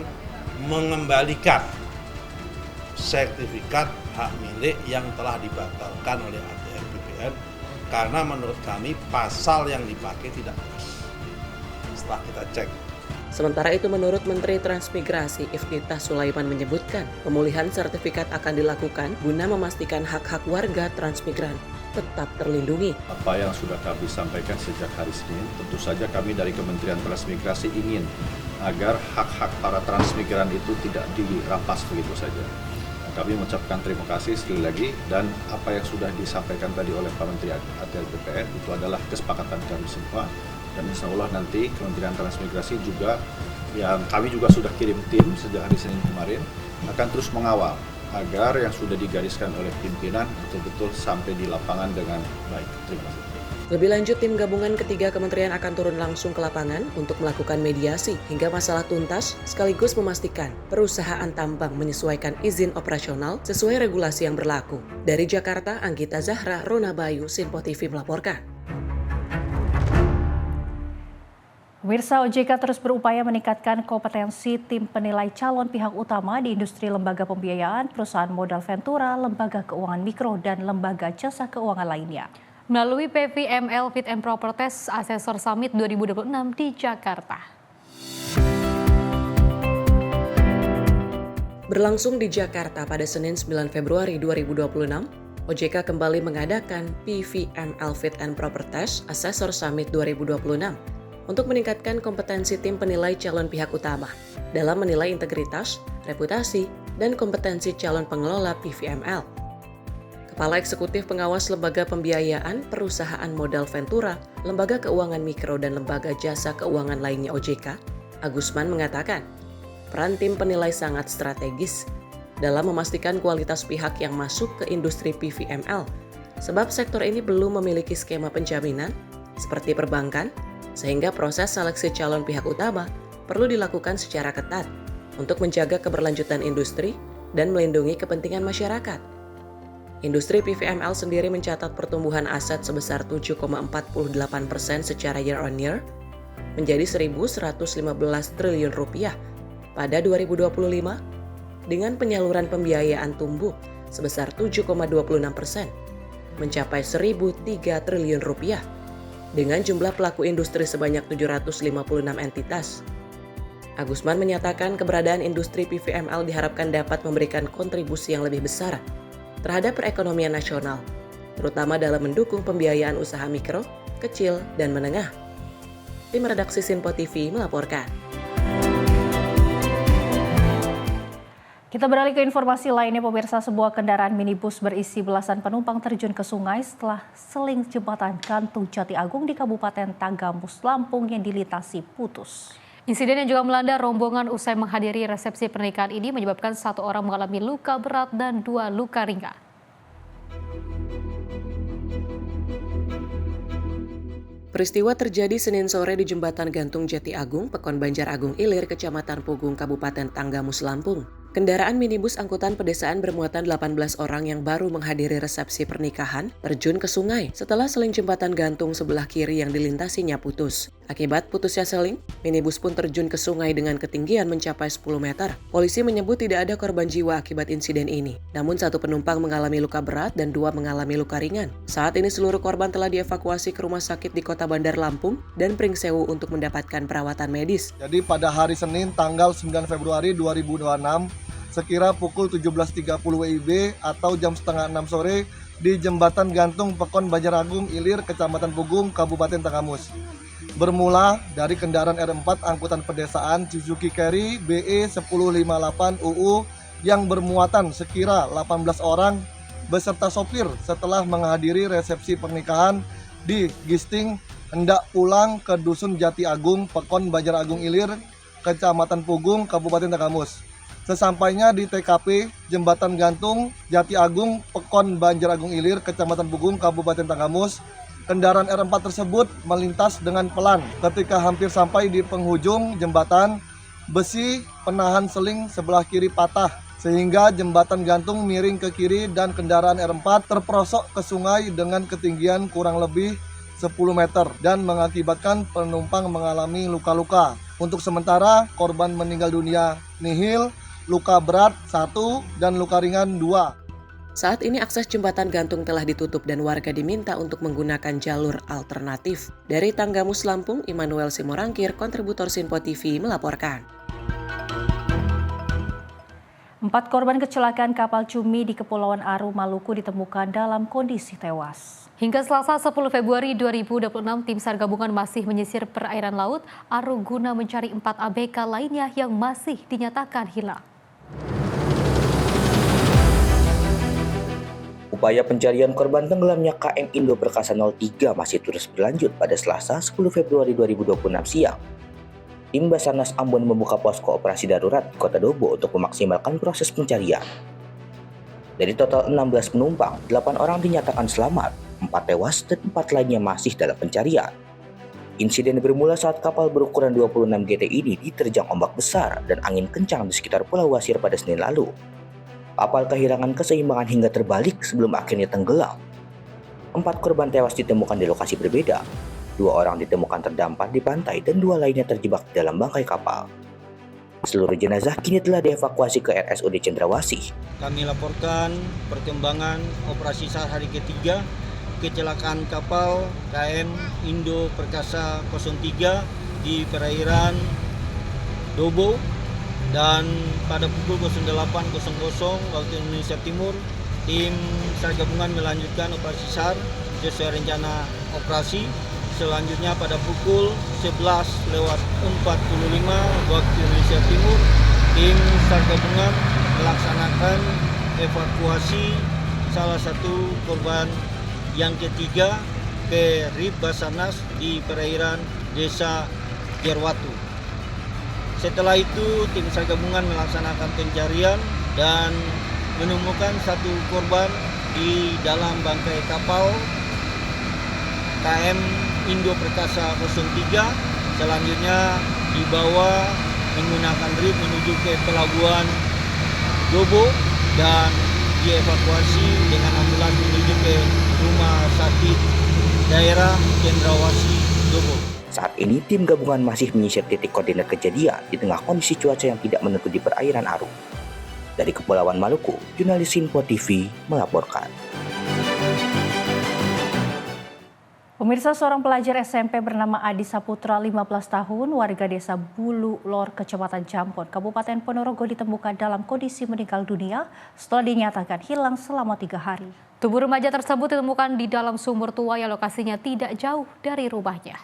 mengembalikan sertifikat hak milik yang telah dibatalkan oleh ATR BPN karena menurut kami pasal yang dipakai tidak pas. Setelah kita cek. Sementara itu menurut Menteri Transmigrasi Iftitah Sulaiman menyebutkan pemulihan sertifikat akan dilakukan guna memastikan hak-hak warga transmigran tetap terlindungi. Apa yang sudah kami sampaikan sejak hari Senin, tentu saja kami dari Kementerian Transmigrasi ingin agar hak-hak para transmigran itu tidak dirampas begitu saja. Kami mengucapkan terima kasih sekali lagi dan apa yang sudah disampaikan tadi oleh Pak Menteri ATR BPN itu adalah kesepakatan kami semua. Dan insya Allah nanti Kementerian Transmigrasi juga, yang kami juga sudah kirim tim sejak hari Senin kemarin, akan terus mengawal agar yang sudah digariskan oleh pimpinan betul-betul sampai di lapangan dengan baik. Terima kasih. Lebih lanjut, tim gabungan ketiga kementerian akan turun langsung ke lapangan untuk melakukan mediasi hingga masalah tuntas, sekaligus memastikan perusahaan tambang menyesuaikan izin operasional sesuai regulasi yang berlaku. Dari Jakarta, Anggita Zahra, Rona Bayu, Simpo TV melaporkan. Pemirsa, OJK terus berupaya meningkatkan kompetensi tim penilai calon pihak utama di industri lembaga pembiayaan, perusahaan modal Ventura, lembaga keuangan mikro, dan lembaga jasa keuangan lainnya. Melalui PVML Fit and Proper Test Assessor Summit 2026 di Jakarta. Berlangsung di Jakarta pada Senin 9 Februari 2026, OJK kembali mengadakan PVML Fit and Proper Test Assessor Summit 2026 untuk meningkatkan kompetensi tim penilai calon pihak utama dalam menilai integritas, reputasi, dan kompetensi calon pengelola PVML. Kepala Eksekutif Pengawas Lembaga Pembiayaan Perusahaan Modal Ventura, Lembaga Keuangan Mikro, dan Lembaga Jasa Keuangan lainnya OJK, Agusman mengatakan, peran tim penilai sangat strategis dalam memastikan kualitas pihak yang masuk ke industri PVML, sebab sektor ini belum memiliki skema penjaminan seperti perbankan, sehingga proses seleksi calon pihak utama perlu dilakukan secara ketat untuk menjaga keberlanjutan industri dan melindungi kepentingan masyarakat. Industri PVML sendiri mencatat pertumbuhan aset sebesar 7,48% secara year on year, menjadi 1.115 triliun rupiah pada 2025, dengan penyaluran pembiayaan tumbuh sebesar 7,26%, mencapai 1.003 triliun rupiah, dengan jumlah pelaku industri sebanyak 756 entitas. Agusman menyatakan keberadaan industri PVML diharapkan dapat memberikan kontribusi yang lebih besar terhadap perekonomian nasional, terutama dalam mendukung pembiayaan usaha mikro, kecil, dan menengah. Tim redaksi Sinpo TV melaporkan. Kita beralih ke informasi lainnya, pemirsa. Sebuah kendaraan minibus berisi belasan penumpang terjun ke sungai setelah seling jembatan gantung Jati Agung di Kabupaten Tanggamus, Lampung yang dilintasi putus. Insiden yang juga melanda rombongan usai menghadiri resepsi pernikahan ini menyebabkan 1 orang mengalami luka berat dan 2 luka ringan. Peristiwa terjadi Senin sore di Jembatan Gantung Jati Agung, Pekon Banjar Agung Ilir, Kecamatan Pugung, Kabupaten Tanggamus, Lampung. Kendaraan minibus angkutan pedesaan bermuatan 18 orang yang baru menghadiri resepsi pernikahan terjun ke sungai setelah seling jembatan gantung sebelah kiri yang dilintasinya putus. Akibat putusnya seling, minibus pun terjun ke sungai dengan ketinggian mencapai 10 meter. Polisi menyebut tidak ada korban jiwa akibat insiden ini. Namun 1 penumpang mengalami luka berat dan 2 mengalami luka ringan. Saat ini seluruh korban telah dievakuasi ke rumah sakit di Kota Bandar Lampung dan Pringsewu untuk mendapatkan perawatan medis. Jadi pada hari Senin tanggal 9 Februari 2026, sekira pukul 17.30 WIB atau jam setengah 6 sore di Jembatan Gantung Pekon Banjar Agung Ilir, Kecamatan Pugung, Kabupaten Tanggamus. Bermula dari kendaraan R4 angkutan pedesaan Suzuki Carry BE 1058 UU yang bermuatan sekira 18 orang beserta sopir setelah menghadiri resepsi pernikahan di Gisting hendak pulang ke Dusun Jati Agung, Pekon Banjar Agung Ilir, Kecamatan Pugung, Kabupaten Tanggamus. Sesampainya di TKP Jembatan Gantung Jati Agung, Pekon Banjar Agung Ilir, Kecamatan Pugung, Kabupaten Tanggamus, kendaraan R4 tersebut melintas dengan pelan. Ketika hampir sampai di penghujung jembatan, besi penahan seling sebelah kiri patah, sehingga jembatan gantung miring ke kiri dan kendaraan R4 terperosok ke sungai dengan ketinggian kurang lebih 10 meter dan mengakibatkan penumpang mengalami luka-luka. Untuk sementara, korban meninggal dunia nihil, luka berat 1 dan luka ringan 2. Saat ini akses jembatan gantung telah ditutup dan warga diminta untuk menggunakan jalur alternatif. Dari Tanggamus, Lampung, Immanuel Simorangkir, kontributor Sinpo TV melaporkan. 4 korban kecelakaan kapal cumi di Kepulauan Aru, Maluku ditemukan dalam kondisi tewas. Hingga Selasa 10 Februari 2026, tim SAR gabungan masih menyisir perairan laut Aru guna mencari 4 ABK lainnya yang masih dinyatakan hilang. Upaya pencarian korban tenggelamnya KM Indo Perkasa 03 masih terus berlanjut pada Selasa 10 Februari 2026 siang. Tim Basarnas Ambon membuka posko operasi darurat di Kota Dobo untuk memaksimalkan proses pencarian. Dari total 16 penumpang, 8 orang dinyatakan selamat, 4 tewas dan 4 lainnya masih dalam pencarian. Insiden bermula saat kapal berukuran 26 GT ini diterjang ombak besar dan angin kencang di sekitar Pulau Wasir pada Senin lalu. Kapal kehilangan keseimbangan hingga terbalik sebelum akhirnya tenggelam. 4 korban tewas ditemukan di lokasi berbeda. 2 orang ditemukan terdampar di pantai dan 2 lainnya terjebak di dalam bangkai kapal. Seluruh jenazah kini telah dievakuasi ke RSUD Cendrawasih. Kami laporkan perkembangan operasi SAR hari ketiga kecelakaan kapal KM Indo Perkasa 03 di perairan Dobo, dan pada pukul 08.00 waktu Indonesia Timur, tim SAR gabungan melanjutkan operasi SAR sesuai rencana operasi. Selanjutnya pada pukul 11.45 waktu Indonesia Timur, tim SAR gabungan melaksanakan evakuasi salah satu korban yang ketiga ke RIB Basarnas di perairan Desa Jerwatu. Setelah itu, tim SAR gabungan melaksanakan pencarian dan menemukan satu korban di dalam bangkai kapal KM Indo Perkasa 03. Selanjutnya dibawa menggunakan rig menuju ke pelabuhan Dobo dan dievakuasi dengan ambulans menuju ke rumah sakit daerah Cendrawasih Dobo. Saat ini, tim gabungan masih menyisir titik koordinat kejadian di tengah kondisi cuaca yang tidak menentu di perairan Aru. Dari Kepulauan Maluku, jurnalis Simpo TV melaporkan. Pemirsa, seorang pelajar SMP bernama Adi Saputra, 15 tahun, warga desa Bulu Lor, Kecamatan Jambon, Kabupaten Ponorogo ditemukan dalam kondisi meninggal dunia setelah dinyatakan hilang selama 3 hari. Tubuh remaja tersebut ditemukan di dalam sumur tua yang lokasinya tidak jauh dari rumahnya.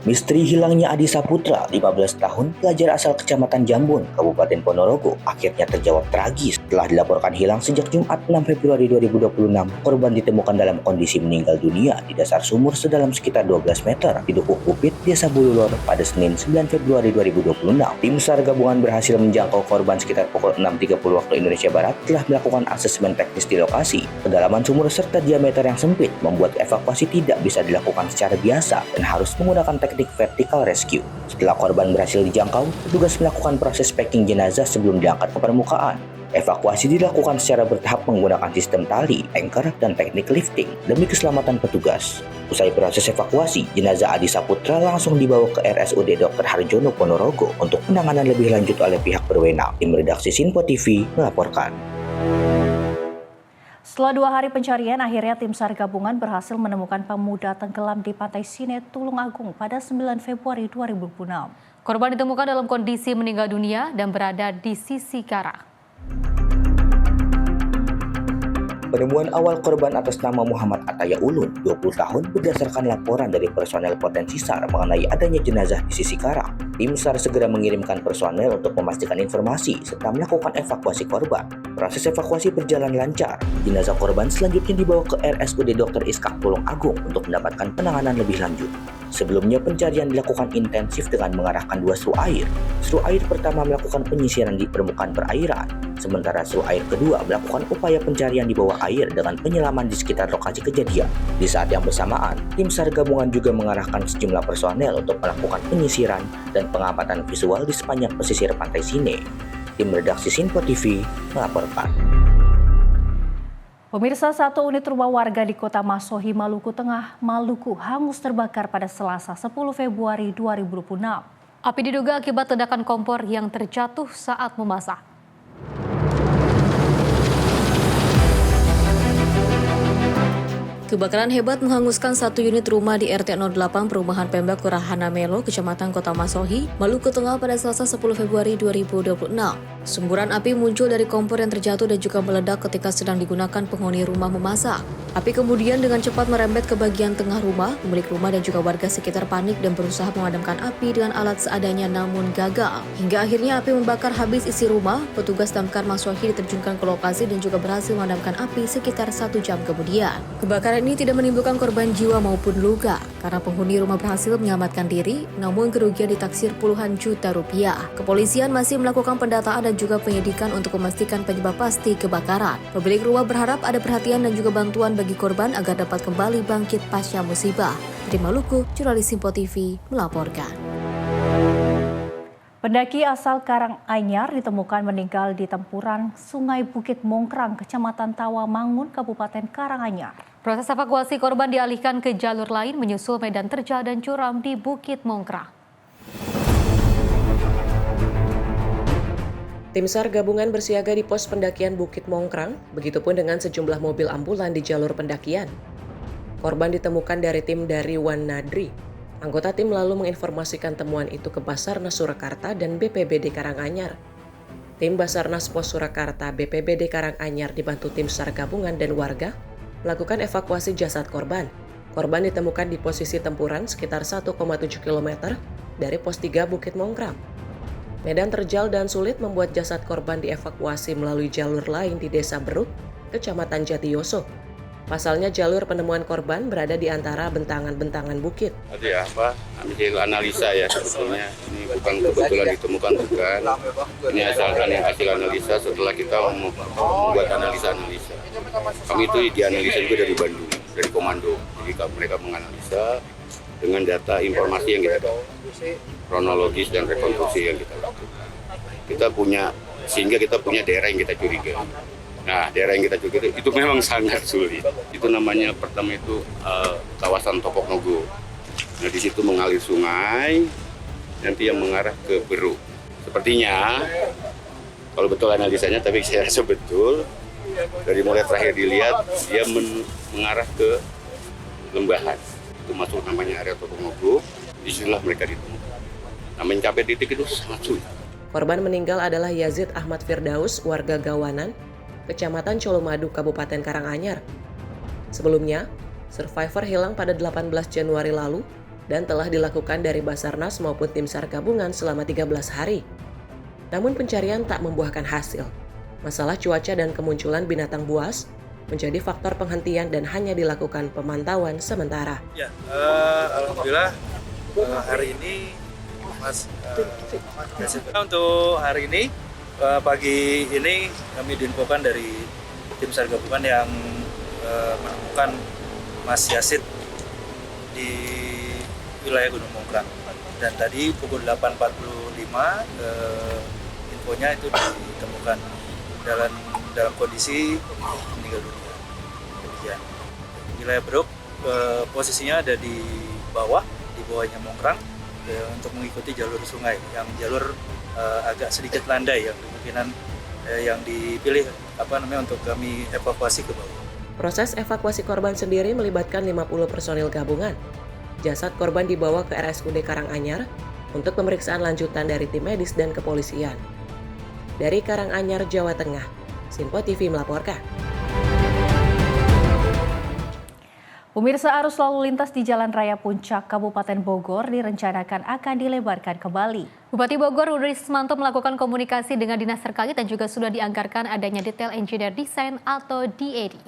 Misteri hilangnya Adi Saputra, 15 tahun, pelajar asal Kecamatan Jambon, Kabupaten Ponorogo, akhirnya terjawab tragis setelah dilaporkan hilang sejak Jumat 6 Februari 2026. Korban ditemukan dalam kondisi meninggal dunia di dasar sumur sedalam sekitar 12 meter di Dukuh Pupit, Desa Bululor pada Senin 9 Februari 2026. Tim SAR gabungan berhasil menjangkau korban sekitar pukul 6.30 waktu Indonesia Barat telah melakukan asesmen teknis di lokasi. Kedalaman sumur serta diameter yang sempit membuat evakuasi tidak bisa dilakukan secara biasa dan harus menggunakan teknik vertical rescue. Setelah korban berhasil dijangkau, petugas melakukan proses packing jenazah sebelum diangkat ke permukaan. Evakuasi dilakukan secara bertahap menggunakan sistem tali, anchor, dan teknik lifting demi keselamatan petugas. Usai proses evakuasi, jenazah Adi Saputra langsung dibawa ke RSUD Dr. Harjono Ponorogo untuk penanganan lebih lanjut oleh pihak berwenang. Tim redaksi Simpo TV melaporkan. Setelah 2 hari pencarian, akhirnya tim SAR gabungan berhasil menemukan pemuda tenggelam di Pantai Sine, Tulung Agung pada 9 Februari 2006. Korban ditemukan dalam kondisi meninggal dunia dan berada di sisi karang. Penemuan awal korban atas nama Muhammad Ataya Ulun, 20 tahun, berdasarkan laporan dari personel potensi SAR mengenai adanya jenazah di sisi karang. Tim SAR segera mengirimkan personel untuk memastikan informasi serta melakukan evakuasi korban. Proses evakuasi berjalan lancar. Jenazah korban selanjutnya dibawa ke RSUD Dr. Iskak Tulung Agung untuk mendapatkan penanganan lebih lanjut. Sebelumnya pencarian dilakukan intensif dengan mengarahkan 2 seru air. Seru air pertama melakukan penyisiran di permukaan perairan, sementara seru air kedua melakukan upaya pencarian di bawah air dengan penyelaman di sekitar lokasi kejadian. Di saat yang bersamaan, tim SAR gabungan juga mengarahkan sejumlah personel untuk melakukan penyisiran dan pengamatan visual di sepanjang pesisir Pantai Sine. Tim redaksi Simpo TV melaporkan. Pemirsa, satu unit rumah warga di Kota Masohi, Maluku Tengah, Maluku hangus terbakar pada Selasa 10 Februari 2026. Api diduga akibat ledakan kompor yang terjatuh saat memasak. Kebakaran hebat menghanguskan satu unit rumah di RT 08 Perumahan Pemda Kelurahan Namelo, Kecamatan Kota Masohi, Maluku Tengah pada Selasa 10 Februari 2026. Semburan api muncul dari kompor yang terjatuh dan juga meledak ketika sedang digunakan penghuni rumah memasak. Api kemudian dengan cepat merembet ke bagian tengah rumah. Pemilik rumah dan juga warga sekitar panik dan berusaha memadamkan api dengan alat seadanya namun gagal. Hingga akhirnya api membakar habis isi rumah. Petugas damkar Masohi diterjunkan ke lokasi dan juga berhasil memadamkan api sekitar 1 jam kemudian. Kebakaran ini tidak menimbulkan korban jiwa maupun luka karena penghuni rumah berhasil menyelamatkan diri, namun kerugian ditaksir puluhan juta rupiah. Kepolisian masih melakukan pendataan dan juga penyidikan untuk memastikan penyebab pasti kebakaran. Pemilik rumah berharap ada perhatian dan juga bantuan bagi korban agar dapat kembali bangkit pasca musibah. Dari Maluku, jurnalis Simpo TV melaporkan. Pendaki asal Karanganyar ditemukan meninggal di tempuran Sungai Bukit Mongkrang, Kecamatan Tawamangun, Kabupaten Karanganyar. Proses evakuasi korban dialihkan ke jalur lain menyusul medan terjal dan curam di Bukit Mongkrang. Tim SAR gabungan bersiaga di pos pendakian Bukit Mongkrang, begitupun dengan sejumlah mobil ambulan di jalur pendakian. Korban ditemukan dari tim dari Wan Nadri. Anggota tim lalu menginformasikan temuan itu ke Basarnas Surakarta dan BPBD Karanganyar. Tim Basarnas Pos Surakarta BPBD Karanganyar dibantu tim SAR gabungan dan warga melakukan evakuasi jasad korban. Korban ditemukan di posisi tempuran sekitar 1,7 km dari pos 3 Bukit Mongkrang. Medan terjal dan sulit membuat jasad korban dievakuasi melalui jalur lain di Desa Beruk, Kecamatan Jatiyoso. Pasalnya jalur penemuan korban berada di antara bentangan-bentangan bukit. Ada ya hasil analisa ya sebetulnya. Ini bukan kebetulan ditemukan, bukan. Ini hasil analisa setelah kita membuat analisa. Kami itu dianalisa juga dari Bandung, dari komando. Jadi mereka menganalisa dengan data informasi yang kita dapat, kronologis dan rekonstruksi yang kita lakukan. Sehingga kita punya daerah yang kita curigai. Nah, daerah yang kita curigai itu memang sangat sulit. Itu namanya pertama itu kawasan Topok Nogo. Nah, di situ mengalir sungai, nanti yang mengarah ke Beruk. Sepertinya, kalau betul analisanya, tapi saya rasa betul, dari mulai terakhir dilihat, dia mengarah ke Lembahan. Itu masuk namanya area Topok Nogo, disinilah mereka ditemukan. Nah, mencapai titik itu sangat sulit. Korban meninggal adalah Yazid Ahmad Firdaus, warga Gawanan, Kecamatan Colomadu, Kabupaten Karanganyar. Sebelumnya, survivor hilang pada 18 Januari lalu dan telah dilakukan dari Basarnas maupun tim SAR gabungan selama 13 hari. Namun pencarian tak membuahkan hasil. Masalah cuaca dan kemunculan binatang buas menjadi faktor penghentian dan hanya dilakukan pemantauan sementara. Ya, alhamdulillah hari ini untuk hari ini pagi ini kami diinfokan dari tim SAR gabungan yang menemukan Mas Yazid di wilayah Gunung Mongkrang. Dan tadi pukul 8.45 infonya itu ditemukan dalam kondisi meninggal dunia. Demikian. Wilayah Beruk posisinya ada di bawahnya Mongkrang untuk mengikuti jalur sungai yang jalur agak sedikit landai yang kemungkinan yang dipilih untuk kami evakuasi ke bawah. Proses evakuasi korban sendiri melibatkan 50 personil gabungan. Jasad korban dibawa ke RSUD Karanganyar untuk pemeriksaan lanjutan dari tim medis dan kepolisian. Dari Karanganyar, Jawa Tengah, Simpo TV melaporkan. Pemirsa, arus lalu lintas di Jalan Raya Puncak, Kabupaten Bogor direncanakan akan dilebarkan kembali. Bupati Bogor Rudi Sismanto melakukan komunikasi dengan dinas terkait dan juga sudah dianggarkan adanya Detail Engineer Design atau DED.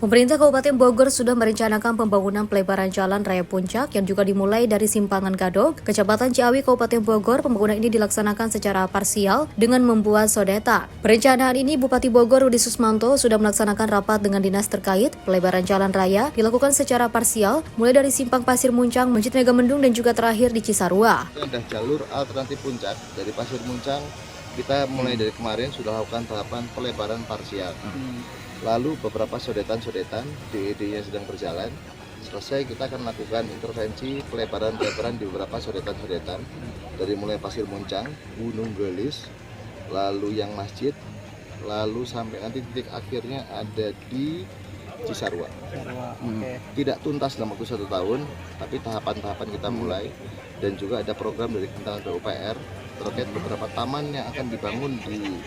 Pemerintah Kabupaten Bogor sudah merencanakan pembangunan pelebaran Jalan Raya Puncak yang juga dimulai dari Simpangan Gadog, Kecamatan Ciawi, Kabupaten Bogor. Pembangunan ini dilaksanakan secara parsial dengan membuat sodetan. Perencanaan ini Bupati Bogor Rudi Sismanto sudah melaksanakan rapat dengan dinas terkait. Pelebaran Jalan Raya dilakukan secara parsial, mulai dari Simpang Pasir Muncang, Masjid Megamendung dan juga terakhir di Cisarua. Ada jalur alternatif puncak dari Pasir Muncang. Kita mulai dari kemarin sudah lakukan tahapan pelebaran parsial. Lalu beberapa sodetan-sodetan, DED-nya sedang berjalan. Selesai kita akan lakukan intervensi pelebaran di beberapa sodetan-sodetan. Dari mulai Pasir Muncang, Gunung Gelis, lalu yang masjid, lalu sampai nanti titik akhirnya ada di Cisarua. Tidak tuntas dalam waktu 1 tahun, tapi tahapan-tahapan kita mulai. Dan juga ada program dari Kementerian PUPR terkait beberapa taman yang akan dibangun di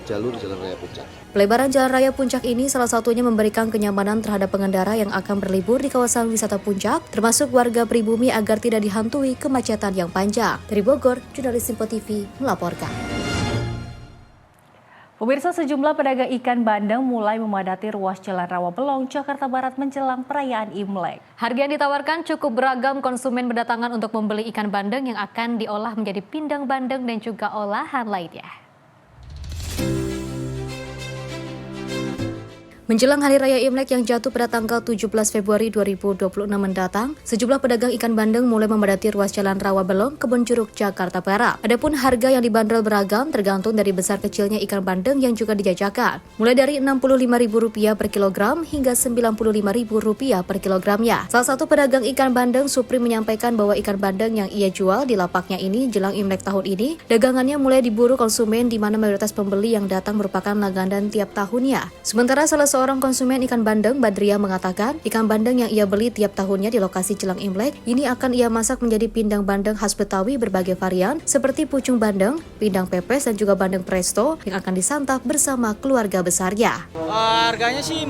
jalur Jalan Raya Puncak. Pelebaran Jalan Raya Puncak ini salah satunya memberikan kenyamanan terhadap pengendara yang akan berlibur di kawasan wisata Puncak, termasuk warga pribumi agar tidak dihantui kemacetan yang panjang. Dari Bogor, jurnalis Simpo TV melaporkan. Pemirsa, sejumlah pedagang ikan bandeng mulai memadati ruas Jalan Rawabelong, Jakarta Barat menjelang perayaan Imlek. Harga yang ditawarkan cukup beragam, konsumen berdatangan untuk membeli ikan bandeng yang akan diolah menjadi pindang bandeng dan juga olahan lainnya. Menjelang Hari Raya Imlek yang jatuh pada tanggal 17 Februari 2026 mendatang, sejumlah pedagang ikan bandeng mulai memadati ruas Jalan Rawabelong, Kebonjeruk, Jakarta Barat. Adapun harga yang dibanderol beragam tergantung dari besar kecilnya ikan bandeng yang juga dijajakan, mulai dari Rp65.000 per kilogram hingga Rp95.000 per kilogramnya. Salah satu pedagang ikan bandeng, Supri, menyampaikan bahwa ikan bandeng yang ia jual di lapaknya ini jelang Imlek tahun ini, dagangannya mulai diburu konsumen di mana mayoritas pembeli yang datang merupakan langganan tiap tahunnya. Sementara salah seorang konsumen ikan bandeng, Badria, mengatakan ikan bandeng yang ia beli tiap tahunnya di lokasi jelang Imlek ini akan ia masak menjadi pindang bandeng khas Betawi berbagai varian seperti pucung bandeng, pindang pepes dan juga bandeng presto yang akan disantap bersama keluarga besarnya. Harganya sih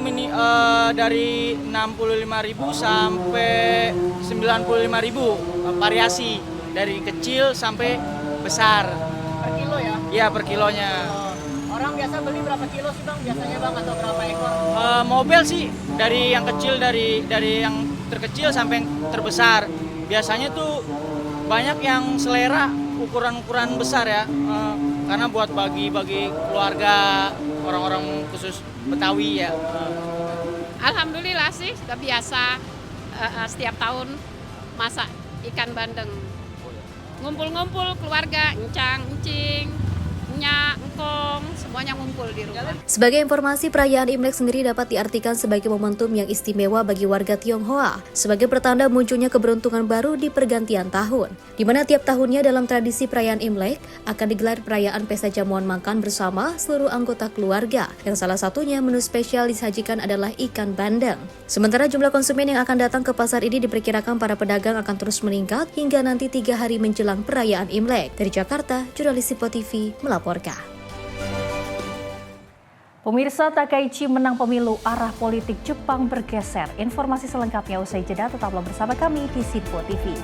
dari 65.000 sampai 95.000, variasi dari kecil sampai besar. Per kilo ya? Iya, per kilonya. Orang biasa beli berapa kilo sih Bang biasanya Bang atau berapa ekor? Mobil sih dari yang kecil dari yang terkecil sampai yang terbesar. Biasanya tuh banyak yang selera ukuran-ukuran besar ya. Karena buat bagi-bagi keluarga orang-orang khusus Betawi ya. Alhamdulillah sih sudah biasa setiap tahun masak ikan bandeng. Ngumpul-ngumpul keluarga, encang, encing, nyak, engkong, semuanya ngumpul di rumah. Sebagai informasi, perayaan Imlek sendiri dapat diartikan sebagai momentum yang istimewa bagi warga Tionghoa, sebagai pertanda munculnya keberuntungan baru di pergantian tahun, di mana tiap tahunnya dalam tradisi perayaan Imlek akan digelar perayaan pesta jamuan makan bersama seluruh anggota keluarga, yang salah satunya menu spesial disajikan adalah ikan bandeng. Sementara jumlah konsumen yang akan datang ke pasar ini diperkirakan para pedagang akan terus meningkat hingga nanti 3 hari menjelang perayaan Imlek. Dari Jakarta, jurnalis Sipo TV melaporkan. Pemirsa, Takaichi menang pemilu, arah politik Jepang bergeser. Informasi selengkapnya usai jeda, tetaplah bersama kami di Sipo TV.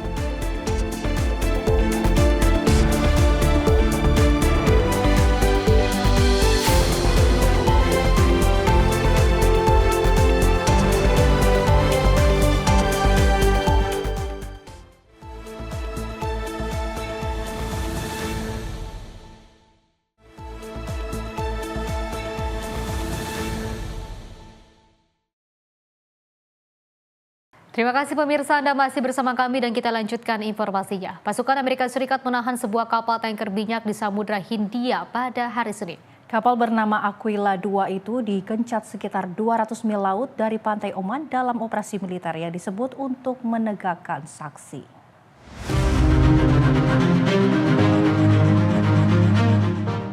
Terima kasih pemirsa, Anda masih bersama kami dan kita lanjutkan informasinya. Pasukan Amerika Serikat menahan sebuah kapal tanker minyak di Samudra Hindia pada hari Senin. Kapal bernama Aquila 2 itu digencat sekitar 200 mil laut dari pantai Oman dalam operasi militer yang disebut untuk menegakkan saksi.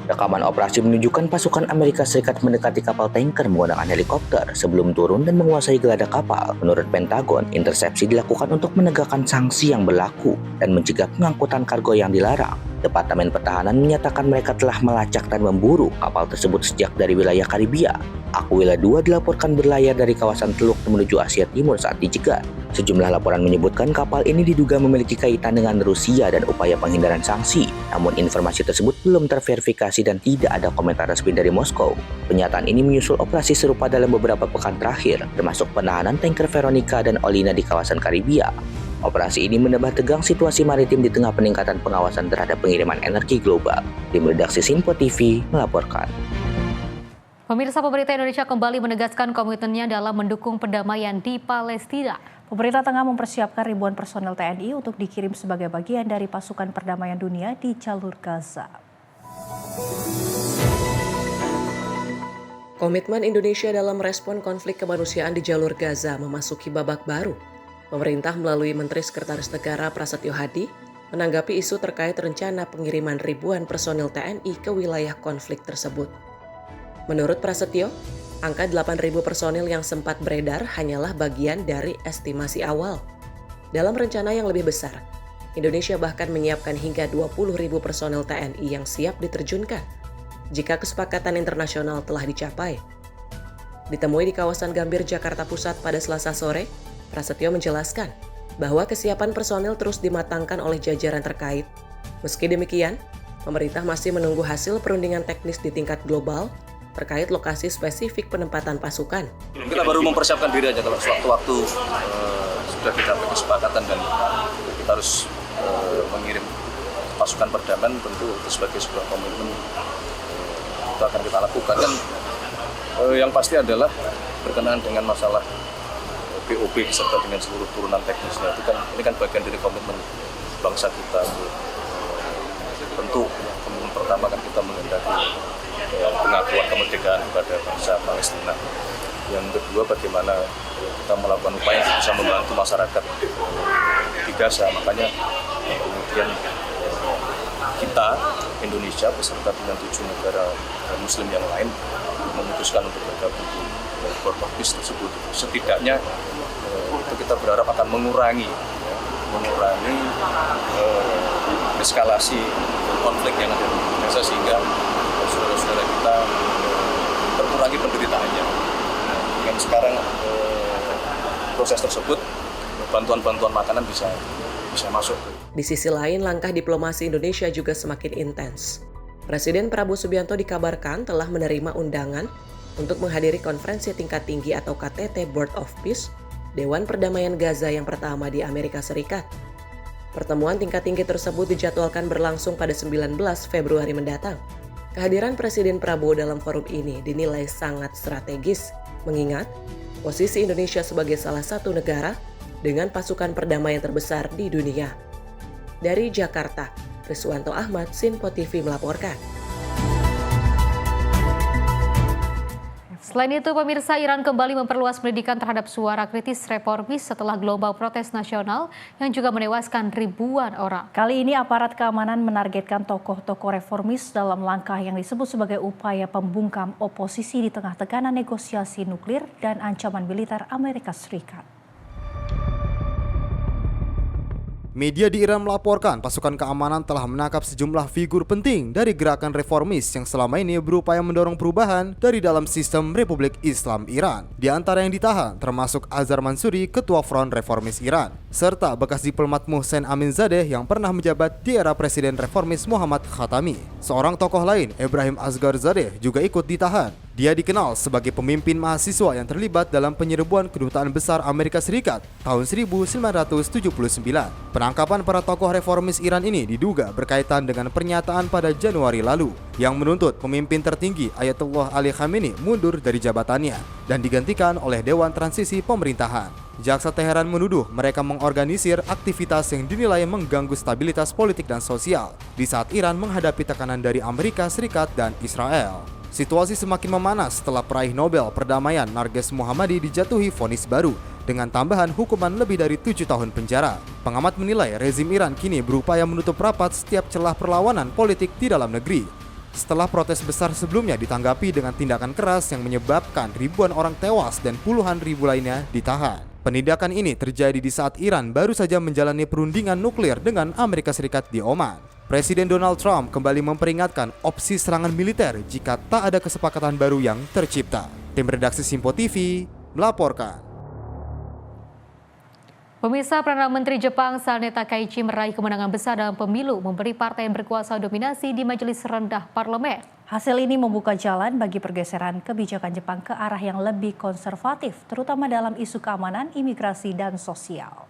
Rekaman operasi menunjukkan pasukan Amerika Serikat mendekati kapal tanker menggunakan helikopter sebelum turun dan menguasai geladak kapal. Menurut Pentagon, intersepsi dilakukan untuk menegakkan sanksi yang berlaku dan mencegah pengangkutan kargo yang dilarang. Departemen Pertahanan menyatakan mereka telah melacak dan memburu kapal tersebut sejak dari wilayah Karibia. Aquila 2 dilaporkan berlayar dari kawasan Teluk menuju Asia Timur saat dicegat. Sejumlah laporan menyebutkan kapal ini diduga memiliki kaitan dengan Rusia dan upaya penghindaran sanksi. Namun informasi tersebut belum terverifikasi dan tidak ada komentar resmi dari Moskow. Pernyataan ini menyusul operasi serupa dalam beberapa pekan terakhir, termasuk penahanan tanker Veronica dan Olina di kawasan Karibia. Operasi ini menambah tegang situasi maritim di tengah peningkatan pengawasan terhadap pengiriman energi global. Tim redaksi Sipo TV melaporkan. Pemirsa, pemerintah Indonesia kembali menegaskan komitmennya dalam mendukung perdamaian di Palestina. Pemerintah tengah mempersiapkan ribuan personel TNI untuk dikirim sebagai bagian dari pasukan perdamaian dunia di jalur Gaza. Komitmen Indonesia dalam respon konflik kemanusiaan di jalur Gaza memasuki babak baru. Pemerintah melalui Menteri Sekretaris Negara Prasetyo Hadi menanggapi isu terkait rencana pengiriman ribuan personil TNI ke wilayah konflik tersebut. Menurut Prasetyo, angka 8.000 personil yang sempat beredar hanyalah bagian dari estimasi awal. Dalam rencana yang lebih besar, Indonesia bahkan menyiapkan hingga 20.000 personil TNI yang siap diterjunkan jika kesepakatan internasional telah dicapai. Ditemui di kawasan Gambir, Jakarta Pusat pada Selasa sore, Prasetyo menjelaskan bahwa kesiapan personil terus dimatangkan oleh jajaran terkait. Meski demikian, pemerintah masih menunggu hasil perundingan teknis di tingkat global terkait lokasi spesifik penempatan pasukan. Kita baru mempersiapkan diri aja, kalau sewaktu-waktu sudah kita kesepakatan dan kita harus mengirim pasukan perdamaian, tentu itu sebagai sebuah komitmen itu akan kita lakukan. Dan yang pasti adalah berkenaan dengan masalah BOP serta dengan seluruh turunan teknisnya, itu kan ini kan bagian dari komitmen bangsa kita. Tentu komitmen pertama kan kita menghendaki pengakuan kemerdekaan kepada bangsa Palestina. Yang kedua, bagaimana kita melakukan upaya untuk bisa membantu masyarakat di Gaza. Makanya kemudian kita, Indonesia, beserta dengan 7 negara Muslim yang lain, memutuskan untuk bergabung di Board of Peace tersebut. Setidaknya itu kita berharap akan mengurangi eskalasi konflik yang ada di Gaza, sehingga saudara-saudara kita berkurangi penderitaannya. Dan sekarang proses tersebut, bantuan-bantuan makanan bisa masuk. Di sisi lain, langkah diplomasi Indonesia juga semakin intens. Presiden Prabowo Subianto dikabarkan telah menerima undangan untuk menghadiri konferensi tingkat tinggi atau KTT Board of Peace, Dewan Perdamaian Gaza yang pertama di Amerika Serikat. Pertemuan tingkat tinggi tersebut dijadwalkan berlangsung pada 19 Februari mendatang. Kehadiran Presiden Prabowo dalam forum ini dinilai sangat strategis, mengingat posisi Indonesia sebagai salah satu negara dengan pasukan perdamaian terbesar di dunia. Dari Jakarta, Riswanto Ahmad, Sinpo TV melaporkan. Selain itu, pemirsa, Iran kembali memperluas pendidikan terhadap suara kritis reformis setelah gelombang protes nasional yang juga menewaskan ribuan orang. Kali ini aparat keamanan menargetkan tokoh-tokoh reformis dalam langkah yang disebut sebagai upaya pembungkam oposisi di tengah tekanan negosiasi nuklir dan ancaman militer Amerika Serikat. Media di Iran melaporkan pasukan keamanan telah menangkap sejumlah figur penting dari gerakan reformis yang selama ini berupaya mendorong perubahan dari dalam sistem Republik Islam Iran. Di antara yang ditahan termasuk Azhar Mansuri, Ketua Front Reformis Iran, serta bekas diplomat Mohsen Aminzadeh yang pernah menjabat di era Presiden Reformis Muhammad Khatami. Seorang tokoh lain, Ebrahim Asgharzadeh, juga ikut ditahan. Dia dikenal sebagai pemimpin mahasiswa yang terlibat dalam penyerbuan Kedutaan Besar Amerika Serikat tahun 1979. Penangkapan para tokoh reformis Iran ini diduga berkaitan dengan pernyataan pada Januari lalu yang menuntut pemimpin tertinggi Ayatollah Ali Khamenei mundur dari jabatannya dan digantikan oleh Dewan Transisi Pemerintahan. Jaksa Teheran menuduh mereka mengorganisir aktivitas yang dinilai mengganggu stabilitas politik dan sosial di saat Iran menghadapi tekanan dari Amerika Serikat dan Israel. Situasi semakin memanas setelah peraih Nobel Perdamaian Narges Mohammadi dijatuhi vonis baru dengan tambahan hukuman lebih dari 7 tahun penjara. Pengamat menilai rezim Iran kini berupaya menutup rapat setiap celah perlawanan politik di dalam negeri. Setelah protes besar sebelumnya ditanggapi dengan tindakan keras yang menyebabkan ribuan orang tewas dan puluhan ribu lainnya ditahan. Penindakan ini terjadi di saat Iran baru saja menjalani perundingan nuklir dengan Amerika Serikat di Oman. Presiden Donald Trump kembali memperingatkan opsi serangan militer jika tak ada kesepakatan baru yang tercipta. Tim redaksi Sinpo TV melaporkan. Pemirsa, Perdana Menteri Jepang Sane Takaichi meraih kemenangan besar dalam pemilu memberi partai yang berkuasa dominasi di majelis rendah parlemen. Hasil ini membuka jalan bagi pergeseran kebijakan Jepang ke arah yang lebih konservatif, terutama dalam isu keamanan, imigrasi, dan sosial.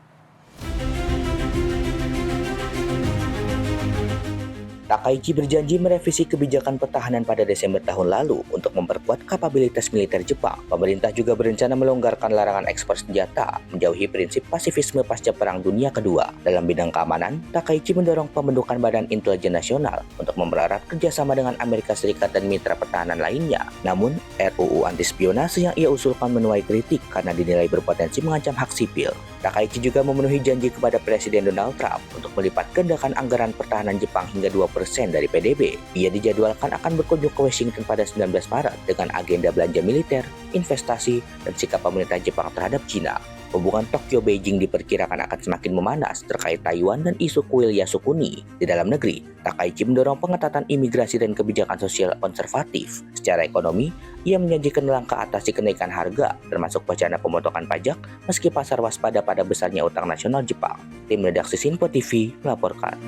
Takaichi berjanji merevisi kebijakan pertahanan pada Desember tahun lalu untuk memperkuat kapabilitas militer Jepang. Pemerintah juga berencana melonggarkan larangan ekspor senjata, menjauhi prinsip pasifisme pasca Perang Dunia Kedua. Dalam bidang keamanan, Takaichi mendorong pembentukan Badan Intelijen Nasional untuk mempererat kerjasama dengan Amerika Serikat dan mitra pertahanan lainnya. Namun, RUU anti-spionase yang ia usulkan menuai kritik karena dinilai berpotensi mengancam hak sipil. Takaichi juga memenuhi janji kepada Presiden Donald Trump untuk melipat gandakan anggaran pertahanan Jepang hingga 2% dari PDB. Ia dijadwalkan akan berkunjung ke Washington pada 19 Maret dengan agenda belanja militer, investasi, dan sikap pemerintah Jepang terhadap China. Hubungan Tokyo-Beijing diperkirakan akan semakin memanas terkait Taiwan dan isu kuil Yasukuni. Di dalam negeri, Takaichi mendorong pengetatan imigrasi dan kebijakan sosial konservatif. Secara ekonomi, ia menyajikan langkah atasi kenaikan harga, termasuk wacana pemotongan pajak, meski pasar waspada pada besarnya utang nasional Jepang. Tim redaksi Sinpo TV melaporkan.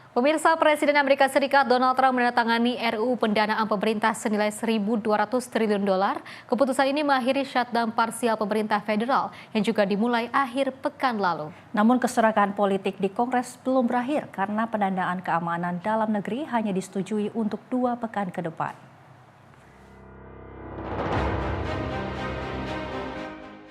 Pemirsa, Presiden Amerika Serikat Donald Trump menandatangani RUU pendanaan pemerintah senilai $1.200 triliun. Keputusan ini mengakhiri shutdown parsial pemerintah federal yang juga dimulai akhir pekan lalu. Namun keserakan politik di Kongres belum berakhir karena pendanaan keamanan dalam negeri hanya disetujui untuk 2 pekan ke depan.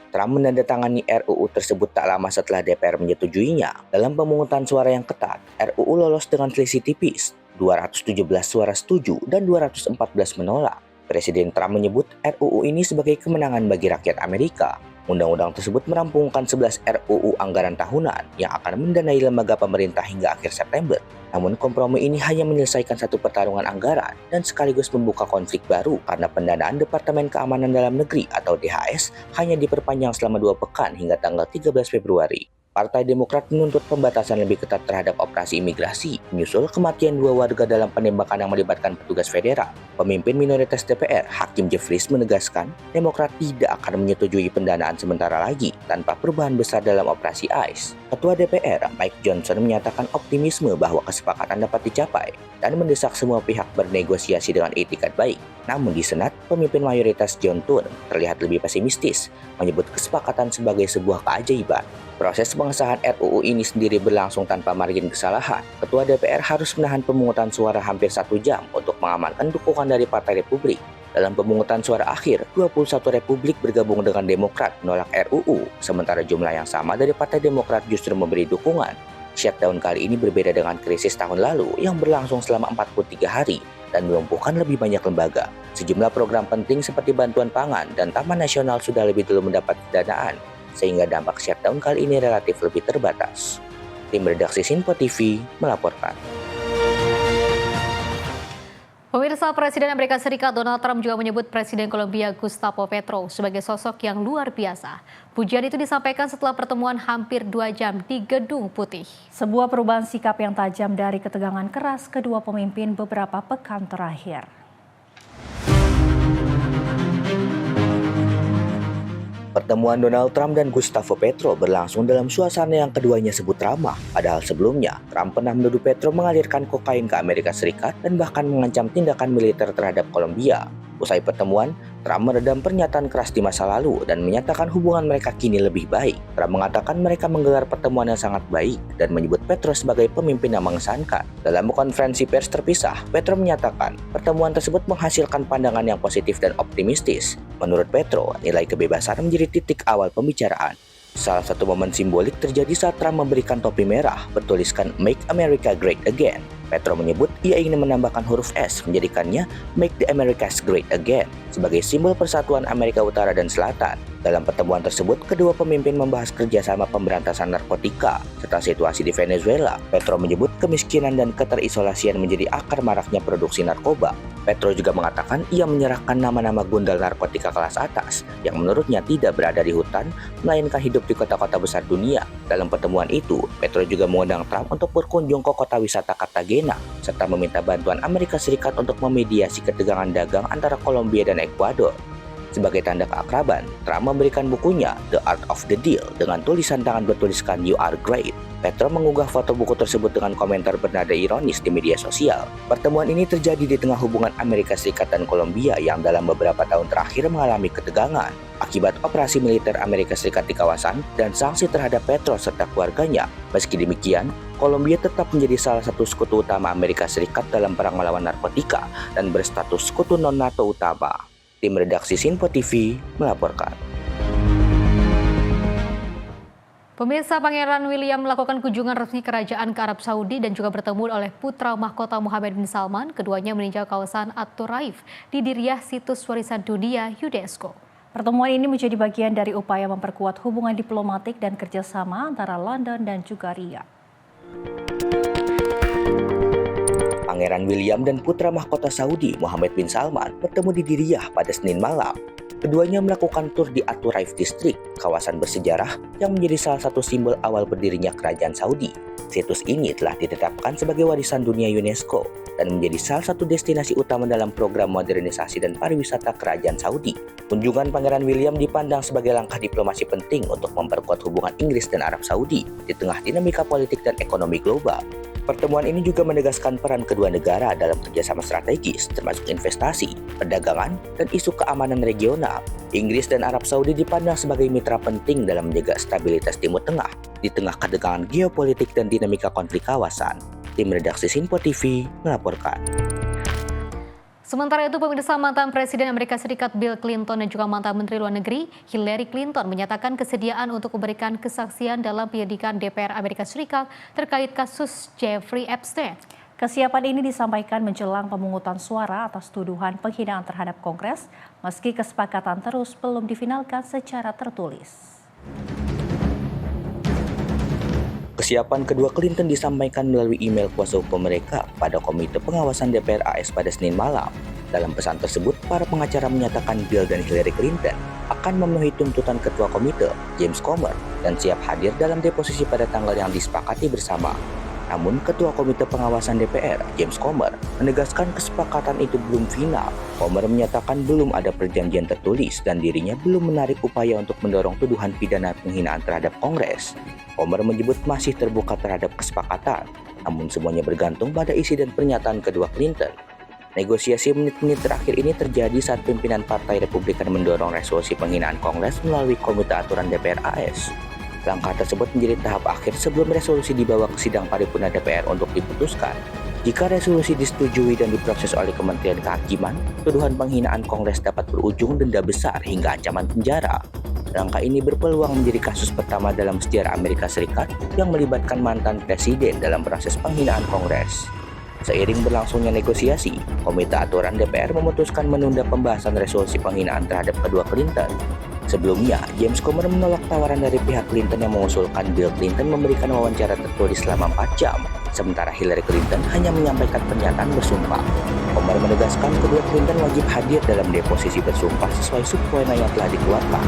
Trump menandatangani RUU tersebut tak lama setelah DPR menyetujuinya. Dalam pemungutan suara yang ketat, RUU lolos dengan selisih tipis, 217 suara setuju dan 214 menolak. Presiden Trump menyebut RUU ini sebagai kemenangan bagi rakyat Amerika. Undang-undang tersebut merampungkan 11 RUU anggaran tahunan yang akan mendanai lembaga pemerintah hingga akhir September. Namun kompromi ini hanya menyelesaikan satu pertarungan anggaran dan sekaligus membuka konflik baru karena pendanaan Departemen Keamanan Dalam Negeri atau DHS hanya diperpanjang selama 2 pekan hingga tanggal 13 Februari. Partai Demokrat menuntut pembatasan lebih ketat terhadap operasi imigrasi, menyusul kematian 2 warga dalam penembakan yang melibatkan petugas federal. Pemimpin minoritas DPR, Hakim Jeffries menegaskan, Demokrat tidak akan menyetujui pendanaan sementara lagi tanpa perubahan besar dalam operasi ICE. Ketua DPR, Mike Johnson menyatakan optimisme bahwa kesepakatan dapat dicapai dan mendesak semua pihak bernegosiasi dengan etikat baik. Namun di Senat, pemimpin mayoritas John Thune terlihat lebih pesimistis, menyebut kesepakatan sebagai sebuah keajaiban. Proses pengesahan RUU ini sendiri berlangsung tanpa margin kesalahan. Ketua DPR harus menahan pemungutan suara hampir 1 jam untuk mengamankan dukungan dari Partai Republik. Dalam pemungutan suara akhir, 21 Republik bergabung dengan Demokrat menolak RUU, sementara jumlah yang sama dari Partai Demokrat justru memberi dukungan. Shutdown kali ini berbeda dengan krisis tahun lalu yang berlangsung selama 43 hari dan melumpuhkan lebih banyak lembaga. Sejumlah program penting seperti bantuan pangan dan Taman Nasional sudah lebih dulu mendapat pendanaan, sehingga dampak shutdown kali ini relatif lebih terbatas. Tim redaksi Sinpo TV melaporkan. Pemirsa, Presiden Amerika Serikat Donald Trump juga menyebut Presiden Kolombia Gustavo Petro sebagai sosok yang luar biasa. Pujian itu disampaikan setelah pertemuan hampir 2 jam di Gedung Putih. Sebuah perubahan sikap yang tajam dari ketegangan keras kedua pemimpin beberapa pekan terakhir. Pertemuan Donald Trump dan Gustavo Petro berlangsung dalam suasana yang keduanya sebut ramah. Padahal sebelumnya, Trump pernah menuduh Petro mengalirkan kokain ke Amerika Serikat dan bahkan mengancam tindakan militer terhadap Kolombia. Usai pertemuan, Trump meredam pernyataan keras di masa lalu dan menyatakan hubungan mereka kini lebih baik. Trump mengatakan mereka menggelar pertemuan yang sangat baik dan menyebut Petro sebagai pemimpin yang mengesankan. Dalam konferensi pers terpisah, Petro menyatakan pertemuan tersebut menghasilkan pandangan yang positif dan optimistis. Menurut Petro, nilai kebebasan menjadi titik awal pembicaraan. Salah satu momen simbolik terjadi saat Trump memberikan topi merah bertuliskan Make America Great Again. Petro menyebut ia ingin menambahkan huruf S menjadikannya Make the Americas Great Again sebagai simbol persatuan Amerika Utara dan Selatan. Dalam pertemuan tersebut, kedua pemimpin membahas kerjasama pemberantasan narkotika serta situasi di Venezuela. Petro menyebut kemiskinan dan keterisolasian menjadi akar maraknya produksi narkoba. Petro juga mengatakan ia menyerahkan nama-nama gundal narkotika kelas atas yang menurutnya tidak berada di hutan, melainkan hidup di kota-kota besar dunia. Dalam pertemuan itu, Petro juga mengundang Trump untuk berkunjung ke kota wisata Cartagena, serta meminta bantuan Amerika Serikat untuk memediasi ketegangan dagang antara Kolombia dan Ekuador. Sebagai tanda keakraban, Trump memberikan bukunya The Art of the Deal dengan tulisan tangan bertuliskan You Are Great. Petro mengunggah foto buku tersebut dengan komentar bernada ironis di media sosial. Pertemuan ini terjadi di tengah hubungan Amerika Serikat dan Kolombia yang dalam beberapa tahun terakhir mengalami ketegangan akibat operasi militer Amerika Serikat di kawasan dan sanksi terhadap Petro serta keluarganya. Meski demikian, Kolombia tetap menjadi salah satu sekutu utama Amerika Serikat dalam perang melawan narkotika dan berstatus sekutu non-NATO utama. Tim redaksi Sinpo TV melaporkan. Pemirsa, Pangeran William melakukan kunjungan resmi kerajaan ke Arab Saudi dan juga bertemu oleh putra mahkota Mohammed bin Salman. Keduanya meninjau kawasan At-Turaif di Diriyah, situs warisan dunia UNESCO. Pertemuan ini menjadi bagian dari upaya memperkuat hubungan diplomatik dan kerjasama antara London dan juga Riyadh. Pangeran William dan putra mahkota Saudi Mohammed bin Salman bertemu di Diriyah pada Senin malam. Keduanya melakukan tur di At-Turaif District, kawasan bersejarah yang menjadi salah satu simbol awal berdirinya kerajaan Saudi. Situs ini telah ditetapkan sebagai warisan dunia UNESCO dan menjadi salah satu destinasi utama dalam program modernisasi dan pariwisata kerajaan Saudi. Kunjungan Pangeran William dipandang sebagai langkah diplomasi penting untuk memperkuat hubungan Inggris dan Arab Saudi di tengah dinamika politik dan ekonomi global. Pertemuan ini juga menegaskan peran kedua negara dalam kerjasama strategis, termasuk investasi, perdagangan, dan isu keamanan regional. Inggris dan Arab Saudi dipandang sebagai mitra penting dalam menjaga stabilitas Timur Tengah di tengah ketegangan geopolitik dan dinamika konflik kawasan. Tim redaksi Sinpo TV melaporkan. Sementara itu, pemirsa, mantan Presiden Amerika Serikat Bill Clinton dan juga mantan Menteri Luar Negeri Hillary Clinton menyatakan kesediaan untuk memberikan kesaksian dalam penyelidikan DPR Amerika Serikat terkait kasus Jeffrey Epstein. Kesiapan ini disampaikan menjelang pemungutan suara atas tuduhan penghinaan terhadap Kongres, meski kesepakatan terus belum difinalkan secara tertulis. Kesiapan kedua Clinton disampaikan melalui email kuasa hukum mereka pada Komite Pengawasan DPR AS pada Senin malam. Dalam pesan tersebut, para pengacara menyatakan Bill dan Hillary Clinton akan memenuhi tuntutan Ketua Komite, James Comer, dan siap hadir dalam deposisi pada tanggal yang disepakati bersama. Namun, Ketua Komite Pengawasan DPR, James Comer, menegaskan kesepakatan itu belum final. Comer menyatakan belum ada perjanjian tertulis dan dirinya belum menarik upaya untuk mendorong tuduhan pidana penghinaan terhadap Kongres. Comer menyebut masih terbuka terhadap kesepakatan, namun semuanya bergantung pada isi dan pernyataan kedua Clinton. Negosiasi menit-menit terakhir ini terjadi saat pimpinan Partai Republikan mendorong resolusi penghinaan Kongres melalui Komite Aturan DPR AS. Langkah tersebut menjadi tahap akhir sebelum resolusi dibawa ke sidang paripurna DPR untuk diputuskan. Jika resolusi disetujui dan diproses oleh Kementerian Kehakiman, tuduhan penghinaan Kongres dapat berujung denda besar hingga ancaman penjara. Langkah ini berpeluang menjadi kasus pertama dalam sejarah Amerika Serikat yang melibatkan mantan presiden dalam proses penghinaan Kongres. Seiring berlangsungnya negosiasi, Komite Aturan DPR memutuskan menunda pembahasan resolusi penghinaan terhadap kedua Clinton. Sebelumnya, James Comer menolak tawaran dari pihak Clinton yang mengusulkan Bill Clinton memberikan wawancara tertulis selama 4 jam, sementara Hillary Clinton hanya menyampaikan pernyataan bersumpah. Comer menegaskan kedua Clinton wajib hadir dalam deposisi bersumpah sesuai subpoena yang telah dikeluarkan.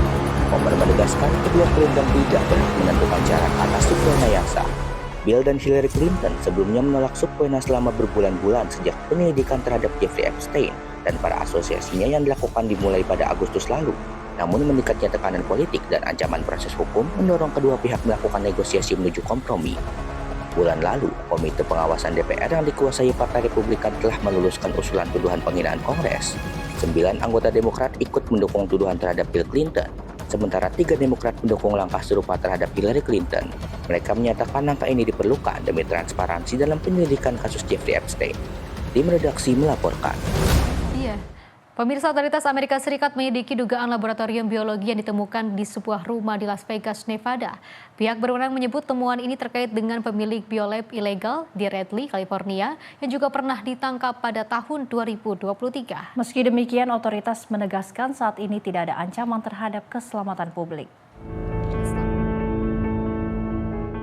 Comer menegaskan kedua Clinton tidak berhak menentukan syarat atas subpoena yang sah. Bill dan Hillary Clinton sebelumnya menolak subpoena selama berbulan-bulan sejak penyelidikan terhadap Jeffrey Epstein dan para asosiasinya yang dilakukan dimulai pada Agustus lalu. Namun meningkatnya tekanan politik dan ancaman proses hukum mendorong kedua pihak melakukan negosiasi menuju kompromi. Bulan lalu, Komite Pengawasan DPR yang dikuasai Partai Republikan telah meluluskan usulan tuduhan penghinaan Kongres. 9 anggota Demokrat ikut mendukung tuduhan terhadap Bill Clinton, sementara 3 Demokrat mendukung langkah serupa terhadap Hillary Clinton. Mereka menyatakan langkah ini diperlukan demi transparansi dalam penyelidikan kasus Jeffrey Epstein. Tim redaksi melaporkan. Iya. Pemirsa, otoritas Amerika Serikat menyelidiki dugaan laboratorium biologi yang ditemukan di sebuah rumah di Las Vegas, Nevada. Pihak berwenang menyebut temuan ini terkait dengan pemilik biolab ilegal di Redley, California, yang juga pernah ditangkap pada tahun 2023. Meski demikian, otoritas menegaskan saat ini tidak ada ancaman terhadap keselamatan publik.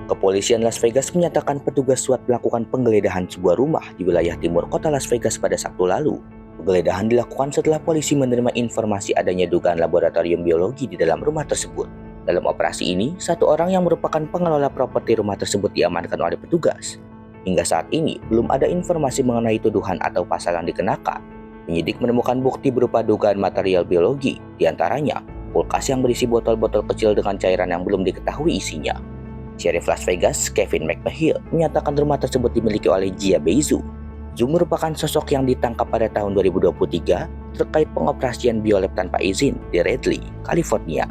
Kepolisian Las Vegas menyatakan petugas SWAT melakukan penggeledahan sebuah rumah di wilayah timur kota Las Vegas pada Sabtu lalu. Penggeledahan dilakukan setelah polisi menerima informasi adanya dugaan laboratorium biologi di dalam rumah tersebut. Dalam operasi ini, 1 orang yang merupakan pengelola properti rumah tersebut diamankan oleh petugas. Hingga saat ini, belum ada informasi mengenai tuduhan atau pasal yang dikenakan. Penyidik menemukan bukti berupa dugaan material biologi, diantaranya kulkas yang berisi botol-botol kecil dengan cairan yang belum diketahui isinya. Sheriff Las Vegas, Kevin McMahill, menyatakan rumah tersebut dimiliki oleh Jia Beizu. Zhu merupakan sosok yang ditangkap pada tahun 2023 terkait pengoperasian biolab tanpa izin di Redley, California.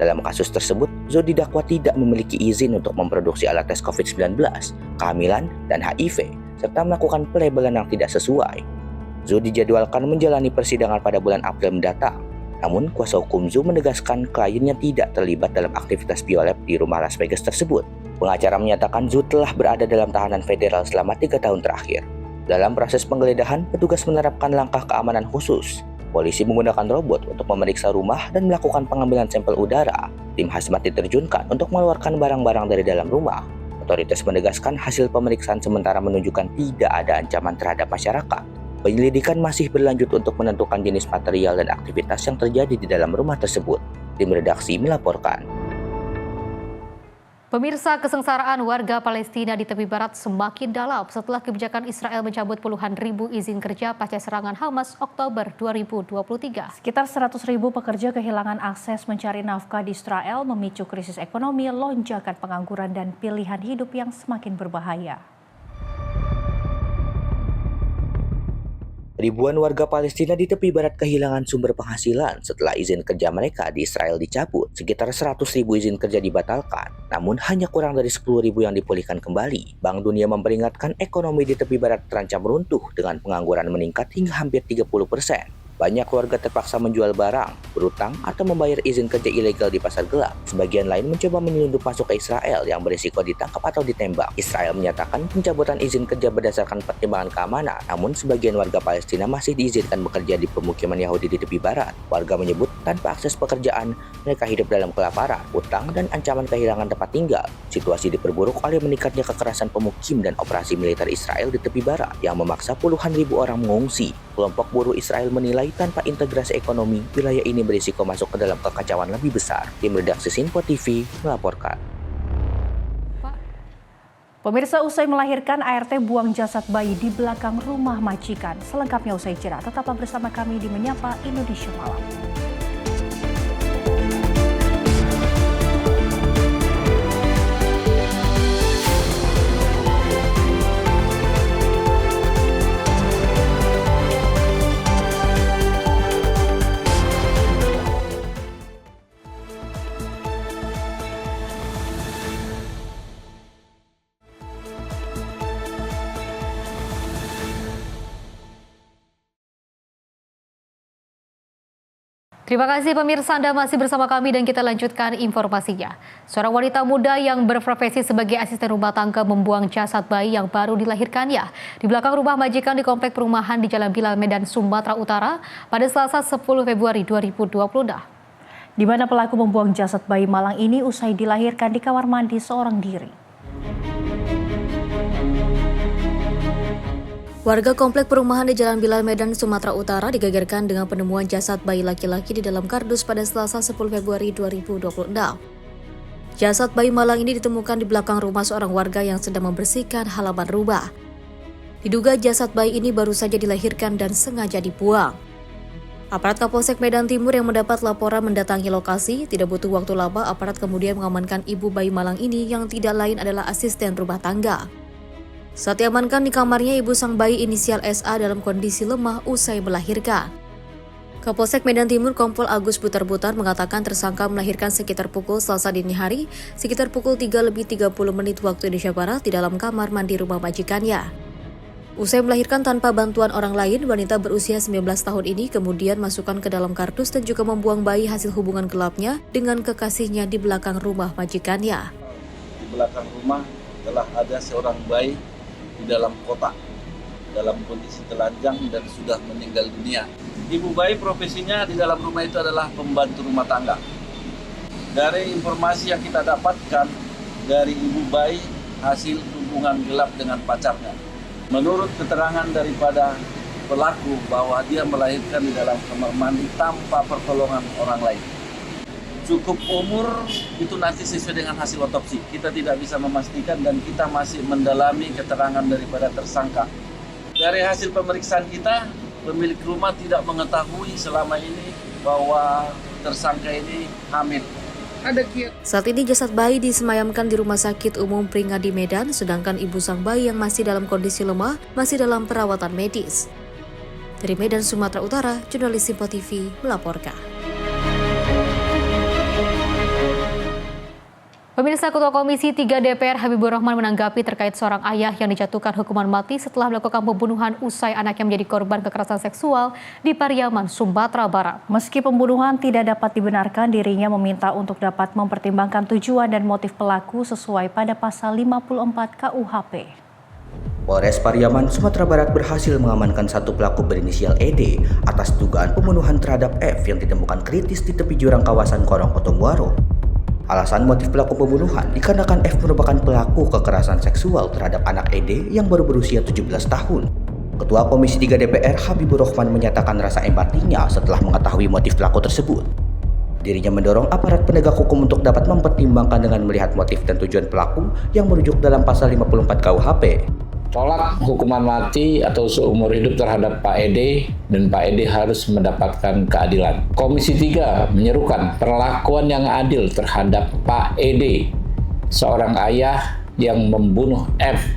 Dalam kasus tersebut, Zhu didakwa tidak memiliki izin untuk memproduksi alat tes COVID-19, kehamilan, dan HIV, serta melakukan pelabelan yang tidak sesuai. Zhu dijadwalkan menjalani persidangan pada bulan April mendatang. Namun, kuasa hukum Zhu menegaskan kliennya tidak terlibat dalam aktivitas biolab di rumah Las Vegas tersebut. Pengacara menyatakan Zhu telah berada dalam tahanan federal selama 3 tahun terakhir. Dalam proses penggeledahan, petugas menerapkan langkah keamanan khusus. Polisi menggunakan robot untuk memeriksa rumah dan melakukan pengambilan sampel udara. Tim hazmat diterjunkan untuk mengeluarkan barang-barang dari dalam rumah. Otoritas menegaskan hasil pemeriksaan sementara menunjukkan tidak ada ancaman terhadap masyarakat. Penyelidikan masih berlanjut untuk menentukan jenis material dan aktivitas yang terjadi di dalam rumah tersebut. Tim redaksi melaporkan. Pemirsa, kesengsaraan warga Palestina di tepi barat semakin dalam setelah kebijakan Israel mencabut puluhan ribu izin kerja pasca serangan Hamas Oktober 2023. Sekitar 100.000 pekerja kehilangan akses mencari nafkah di Israel, memicu krisis ekonomi, lonjakan pengangguran, dan pilihan hidup yang semakin berbahaya. Ribuan warga Palestina di tepi barat kehilangan sumber penghasilan setelah izin kerja mereka di Israel dicabut. Sekitar 100.000 izin kerja dibatalkan, namun hanya kurang dari 10.000 yang dipulihkan kembali. Bank Dunia memperingatkan ekonomi di tepi barat terancam runtuh dengan pengangguran meningkat hingga hampir 30%. Banyak warga terpaksa menjual barang, berutang, atau membayar izin kerja ilegal di pasar gelap. Sebagian lain mencoba menyelundup masuk ke Israel yang berisiko ditangkap atau ditembak. Israel menyatakan pencabutan izin kerja berdasarkan pertimbangan keamanan, namun sebagian warga Palestina masih diizinkan bekerja di pemukiman Yahudi di tepi barat. Warga menyebut tanpa akses pekerjaan, mereka hidup dalam kelaparan, utang, dan ancaman kehilangan tempat tinggal. Situasi diperburuk oleh meningkatnya kekerasan pemukim dan operasi militer Israel di tepi barat yang memaksa puluhan ribu orang mengungsi. Kelompok buruh Israel menilai tanpa integrasi ekonomi, wilayah ini berisiko masuk ke dalam kekacauan lebih besar. Tim redaksi Sinpo TV melaporkan. Pemirsa, usai melahirkan, ART buang jasad bayi di belakang rumah majikan. Selengkapnya usai jeda. Tetaplah bersama kami di Menyapa Indonesia Malam. Terima kasih pemirsa, Anda masih bersama kami dan kita lanjutkan informasinya. Seorang wanita muda yang berprofesi sebagai asisten rumah tangga membuang jasad bayi yang baru dilahirkannya di belakang rumah majikan di komplek perumahan di Jalan Bilal, Medan, Sumatera Utara pada Selasa 10 Februari 2020. Di mana pelaku membuang jasad bayi malang ini usai dilahirkan di kamar mandi seorang diri. Warga komplek perumahan di Jalan Bilal, Medan, Sumatera Utara digegerkan dengan penemuan jasad bayi laki-laki di dalam kardus pada Selasa 10 Februari 2026. Jasad bayi malang ini ditemukan di belakang rumah seorang warga yang sedang membersihkan halaman rumah. Diduga jasad bayi ini baru saja dilahirkan dan sengaja dibuang. Aparat Kapolsek Medan Timur yang mendapat laporan mendatangi lokasi. Tidak butuh waktu lama, aparat kemudian mengamankan ibu bayi malang ini yang tidak lain adalah asisten rumah tangga. Saat diamankan di kamarnya, ibu sang bayi inisial SA dalam kondisi lemah usai melahirkan. Kapolsek Medan Timur Kompol Agus Butar-Butar mengatakan tersangka melahirkan sekitar pukul Selasa dini hari, sekitar pukul 3:30 waktu Indonesia Barat di dalam kamar mandi rumah majikannya. Usai melahirkan tanpa bantuan orang lain, wanita berusia 19 tahun ini kemudian masukkan ke dalam kardus dan juga membuang bayi hasil hubungan gelapnya dengan kekasihnya di belakang rumah majikannya. Di belakang rumah telah ada seorang bayi di dalam kotak, dalam kondisi telanjang dan sudah meninggal dunia. Ibu bayi profesinya di dalam rumah itu adalah pembantu rumah tangga. Dari informasi yang kita dapatkan dari ibu bayi hasil hubungan gelap dengan pacarnya. Menurut keterangan daripada pelaku bahwa dia melahirkan di dalam kamar mandi tanpa pertolongan orang lain. Cukup umur itu nanti sesuai dengan hasil otopsi. Kita tidak bisa memastikan dan kita masih mendalami keterangan daripada tersangka. Dari hasil pemeriksaan kita, pemilik rumah tidak mengetahui selama ini bahwa tersangka ini hamil. Saat ini jasad bayi disemayamkan di Rumah Sakit Umum Pringadi Medan, sedangkan ibu sang bayi yang masih dalam kondisi lemah masih dalam perawatan medis. Dari Medan, Sumatera Utara, jurnalis Sinpo TV melaporkan. Pemirsa, Ketua Komisi 3 DPR Habibur Rahman menanggapi terkait seorang ayah yang dijatuhkan hukuman mati setelah melakukan pembunuhan usai anaknya menjadi korban kekerasan seksual di Pariaman, Sumatera Barat. Meski pembunuhan tidak dapat dibenarkan, dirinya meminta untuk dapat mempertimbangkan tujuan dan motif pelaku sesuai pada pasal 54 KUHP. Polres Pariaman, Sumatera Barat berhasil mengamankan satu pelaku berinisial ED atas dugaan pembunuhan terhadap F yang ditemukan kritis di tepi jurang kawasan Korong Potomuaro. Alasan motif pelaku pembunuhan dikarenakan F merupakan pelaku kekerasan seksual terhadap anak ED yang baru berusia 17 tahun. Ketua Komisi 3 DPR Habibur Rahman menyatakan rasa empatinya setelah mengetahui motif pelaku tersebut. Dirinya mendorong aparat penegak hukum untuk dapat mempertimbangkan dengan melihat motif dan tujuan pelaku yang merujuk dalam pasal 54 KUHP. Tolak hukuman mati atau seumur hidup terhadap Pak Ede dan Pak Ede harus mendapatkan keadilan. Komisi 3 menyerukan perlakuan yang adil terhadap Pak Ede, seorang ayah yang membunuh F,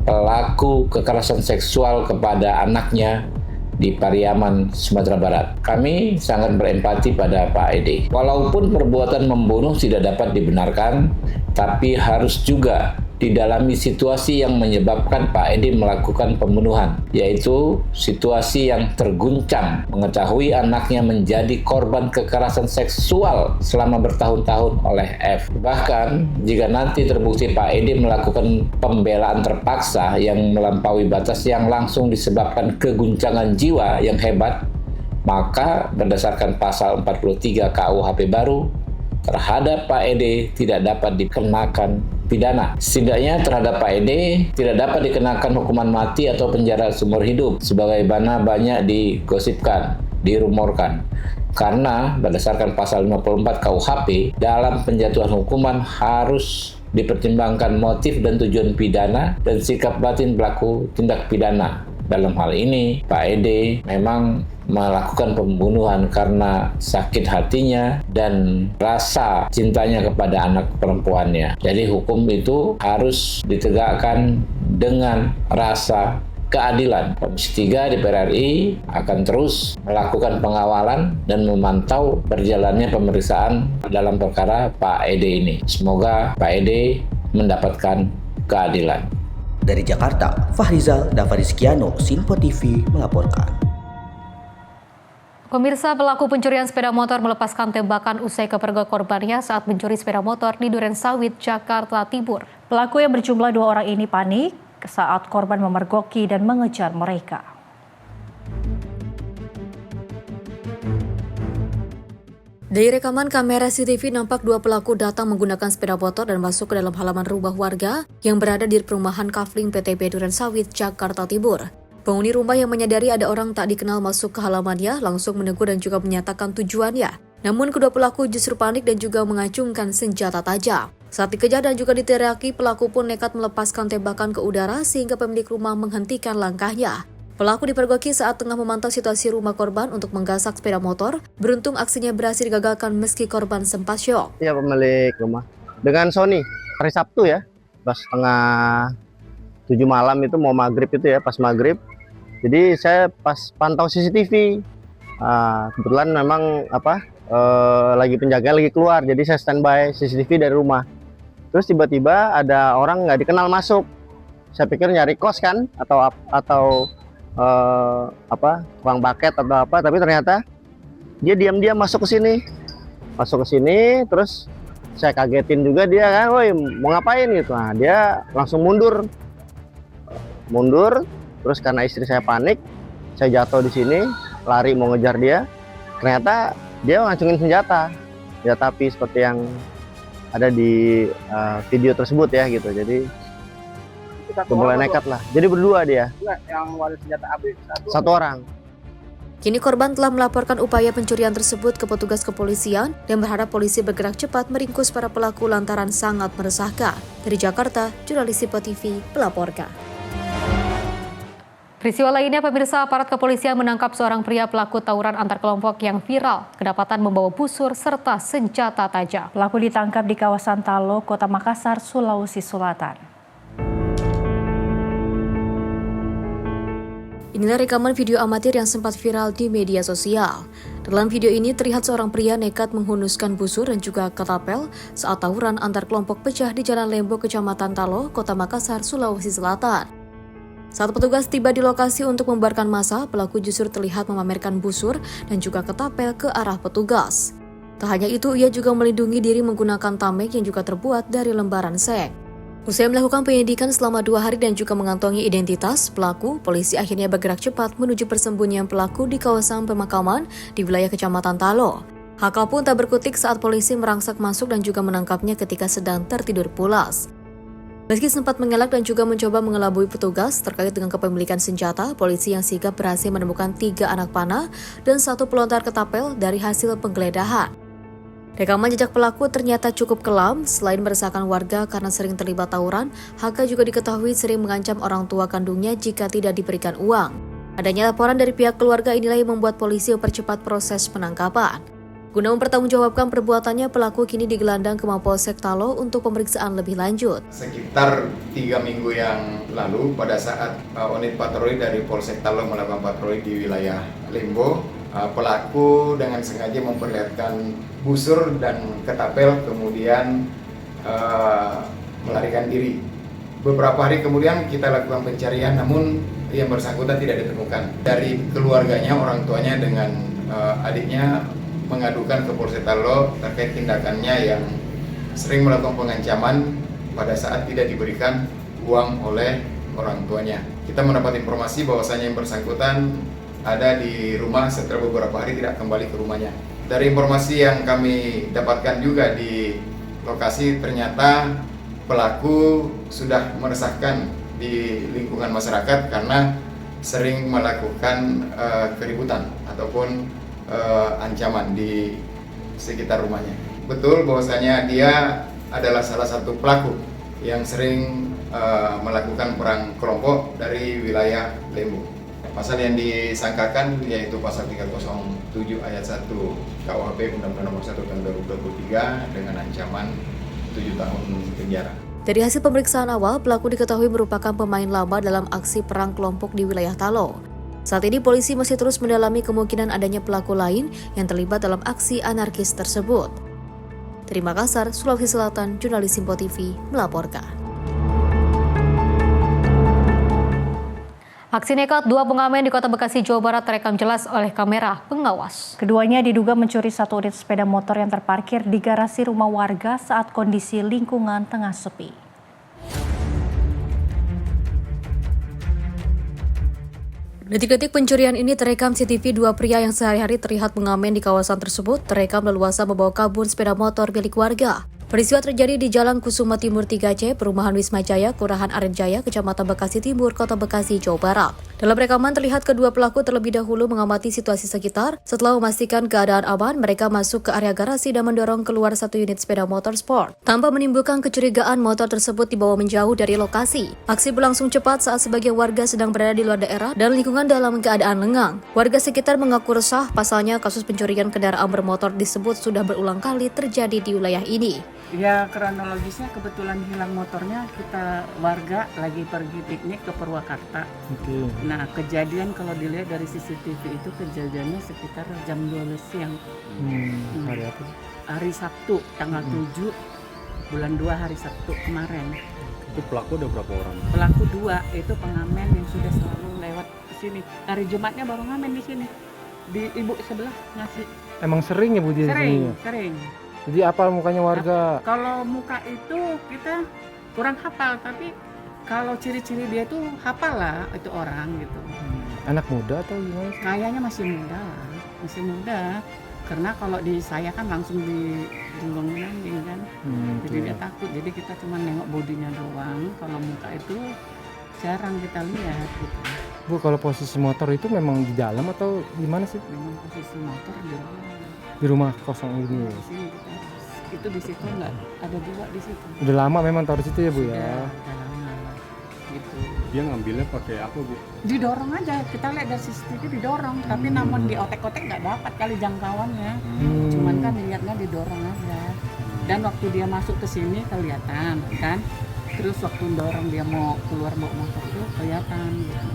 pelaku kekerasan seksual kepada anaknya di Pariaman, Sumatera Barat. Kami sangat berempati pada Pak Ede. Walaupun perbuatan membunuh tidak dapat dibenarkan, tapi harus juga didalami situasi yang menyebabkan Pak Edi melakukan pembunuhan, yaitu situasi yang terguncang mengetahui anaknya menjadi korban kekerasan seksual selama bertahun-tahun oleh F. Bahkan, jika nanti terbukti Pak Edi melakukan pembelaan terpaksa yang melampaui batas yang langsung disebabkan keguncangan jiwa yang hebat, maka berdasarkan pasal 43 KUHP baru, terhadap Pak Ede tidak dapat dikenakan pidana. Setidaknya terhadap Pak Ede tidak dapat dikenakan hukuman mati atau penjara seumur hidup sebagaimana banyak digosipkan. dirumorkan. Karena berdasarkan pasal 54 KUHP, dalam penjatuhan hukuman harus dipertimbangkan motif dan tujuan pidana dan sikap batin pelaku tindak pidana. Dalam hal ini, Pak Ede memang melakukan pembunuhan karena sakit hatinya dan rasa cintanya kepada anak perempuannya. Jadi hukum itu harus ditegakkan dengan rasa keadilan. Komisi 3 DPR RI akan terus melakukan pengawalan dan memantau berjalannya pemeriksaan dalam perkara Pak Ede ini. Semoga Pak Ede mendapatkan keadilan. Dari Jakarta, Fahrizal Davarizkiano, Sinpo TV melaporkan. Pemirsa, pelaku pencurian sepeda motor melepaskan tembakan usai kepergok korbannya saat mencuri sepeda motor di Durensawit, Jakarta Timur. Pelaku yang berjumlah 2 orang ini panik saat korban memergoki dan mengejar mereka. Dari rekaman kamera CCTV nampak 2 pelaku datang menggunakan sepeda motor dan masuk ke dalam halaman rumah warga yang berada di perumahan Kafling PTB Durensawit, Jakarta Timur. Penghuni rumah yang menyadari ada orang tak dikenal masuk ke halamannya langsung menegur dan juga menyatakan tujuannya. Namun kedua pelaku justru panik dan juga mengacungkan senjata tajam. Saat dikejar dan juga diteriaki, pelaku pun nekat melepaskan tembakan ke udara sehingga pemilik rumah menghentikan langkahnya. Pelaku dipergoki saat tengah memantau situasi rumah korban untuk menggasak sepeda motor. Beruntung aksinya berhasil digagalkan meski korban sempat syok. Ya, pemilik rumah dengan Sony hari Sabtu ya, pas setengah 7 malam itu mau maghrib itu ya, pas maghrib. Jadi saya pas pantau CCTV, kebetulan memang lagi penjaga lagi keluar, jadi saya standby CCTV dari rumah. Terus tiba-tiba ada orang nggak dikenal masuk. Saya pikir nyari kos kan atau tukang paket atau apa, tapi ternyata dia diam-diam masuk ke sini. Terus saya kagetin juga dia kan, woi mau ngapain gitu. Nah, dia langsung mundur. Terus karena istri saya panik, saya jatuh di sini, lari mau ngejar dia. Ternyata dia ngacungin senjata api seperti yang ada di video tersebut ya gitu. Jadi mulai nekat lah. Jadi berdua dia. Yang wadah senjata api satu orang. Kini korban telah melaporkan upaya pencurian tersebut ke petugas kepolisian dan berharap polisi bergerak cepat meringkus para pelaku lantaran sangat meresahkan. Dari Jakarta, jurnalis Sinpo TV melaporkan. Peristiwa lainnya, pemirsa, aparat kepolisian menangkap seorang pria pelaku tawuran antar kelompok yang viral, kedapatan membawa busur serta senjata tajam. Pelaku ditangkap di kawasan Talo, Kota Makassar, Sulawesi Selatan. Inilah rekaman video amatir yang sempat viral di media sosial. Dalam video ini terlihat seorang pria nekat menghunuskan busur dan juga ketapel saat tawuran antar kelompok pecah di Jalan Lembo, Kecamatan Talo, Kota Makassar, Sulawesi Selatan. Saat petugas tiba di lokasi untuk membubarkan massa, pelaku justru terlihat memamerkan busur dan juga ketapel ke arah petugas. Tak hanya itu, ia juga melindungi diri menggunakan tameng yang juga terbuat dari lembaran seng. Usai melakukan penyelidikan selama 2 hari dan juga mengantongi identitas pelaku, polisi akhirnya bergerak cepat menuju persembunyian pelaku di kawasan pemakaman di wilayah Kecamatan Talo. Hakal pun tak berkutik saat polisi merangsak masuk dan juga menangkapnya ketika sedang tertidur pulas. Meski sempat mengelak dan juga mencoba mengelabui petugas terkait dengan kepemilikan senjata, polisi yang sigap berhasil menemukan 3 anak panah dan 1 pelontar ketapel dari hasil penggeledahan. Rekaman jejak pelaku ternyata cukup kelam. Selain meresahkan warga karena sering terlibat tawuran, HK juga diketahui sering mengancam orang tua kandungnya jika tidak diberikan uang. Adanya laporan dari pihak keluarga inilah yang membuat polisi mempercepat proses penangkapan. Guna mempertanggungjawabkan perbuatannya, pelaku kini digelandang ke Mapolsek Talo untuk pemeriksaan lebih lanjut. Sekitar 3 minggu yang lalu, pada saat unit patroli dari Polsek Talo melakukan patroli di wilayah Lembo, pelaku dengan sengaja memperlihatkan busur dan ketapel, kemudian melarikan diri. Beberapa hari kemudian kita lakukan pencarian, namun yang bersangkutan tidak ditemukan. Dari keluarganya, orang tuanya dengan adiknya mengadukan ke Polsek Talo terkait tindakannya yang sering melakukan pengancaman pada saat tidak diberikan uang oleh orang tuanya. Kita mendapat informasi bahwasanya yang bersangkutan ada di rumah setelah beberapa hari tidak kembali ke rumahnya. Dari informasi yang kami dapatkan juga di lokasi, ternyata pelaku sudah meresahkan di lingkungan masyarakat karena sering melakukan keributan ataupun ancaman di sekitar rumahnya. Betul bahwasanya dia adalah salah satu pelaku yang sering melakukan perang kelompok dari wilayah Lembu. Pasal yang disangkakan yaitu pasal 307 ayat 1 KUHP Undang-Undang Nomor 1 Tahun 2023 dengan ancaman 7 tahun penjara. Dari hasil pemeriksaan awal, pelaku diketahui merupakan pemain lama dalam aksi perang kelompok di wilayah Talo. Saat ini polisi masih terus mendalami kemungkinan adanya pelaku lain yang terlibat dalam aksi anarkis tersebut. Dari Makassar, Sulawesi Selatan, jurnalis Simpo TV melaporkan. Aksi nekat dua pengamen di Kota Bekasi, Jawa Barat terekam jelas oleh kamera pengawas. Keduanya diduga mencuri satu unit sepeda motor yang terparkir di garasi rumah warga saat kondisi lingkungan tengah sepi. Detik-detik pencurian ini terekam CCTV dua pria yang sehari-hari terlihat mengamen di kawasan tersebut terekam leluasa membawa kabur sepeda motor milik warga. Peristiwa terjadi di Jalan Kusuma Timur 3C, Perumahan Wisma Jaya, Kelurahan Arenjaya, Kecamatan Bekasi Timur, Kota Bekasi, Jawa Barat. Dalam rekaman terlihat kedua pelaku terlebih dahulu mengamati situasi sekitar. Setelah memastikan keadaan aman, mereka masuk ke area garasi dan mendorong keluar satu unit sepeda motor sport. Tanpa menimbulkan kecurigaan, motor tersebut dibawa menjauh dari lokasi. Aksi berlangsung cepat saat sebagian warga sedang berada di luar daerah dan lingkungan dalam keadaan lengang. Warga sekitar mengaku resah, pasalnya kasus pencurian kendaraan bermotor disebut sudah berulang kali terjadi di wilayah ini. Ya, kronologisnya kebetulan hilang motornya, kita warga lagi pergi piknik ke Purwakarta. Nah, kejadian kalau dilihat dari CCTV itu kejadiannya sekitar jam 12 siang. Hari apa? Hari Sabtu, tanggal 7 bulan 2 hari Sabtu kemarin. Itu pelaku ada berapa orang? Pelaku 2, itu pengamen yang sudah selalu lewat ke sini. Hari Jumatnya baru ngamen di sini. Di ibu sebelah ngasih. Emang sering ya Bu dia? Sering. Jadi apa mukanya warga? Kalau muka itu kita kurang hafal, tapi kalau ciri-ciri dia tuh hafal lah itu orang gitu. Anak muda atau gimana sih? Kayaknya masih muda. Karena kalau di saya kan langsung di ruang anjing kan. Jadi dia takut. Jadi kita cuma nengok bodinya doang. Kalau muka itu jarang kita lihat gitu. Bu, kalau posisi motor itu memang di dalam atau gimana sih? Memang posisi motor di dalam. Di rumah kosong ini. Itu di situ nggak ada juga di situ. Udah lama memang taruh situ ya Bu ya. Udah lama gitu. Dia ngambilnya pakai apa Bu? Didorong aja, kita lihat dari CCTV didorong, tapi namun di otek-otek nggak dapat kali jangkauannya. Cuman kan lihatnya didorong aja. Dan waktu dia masuk ke sini kelihatan kan. Terus waktu dorong dia mau keluar bawa motor itu kelihatan gitu.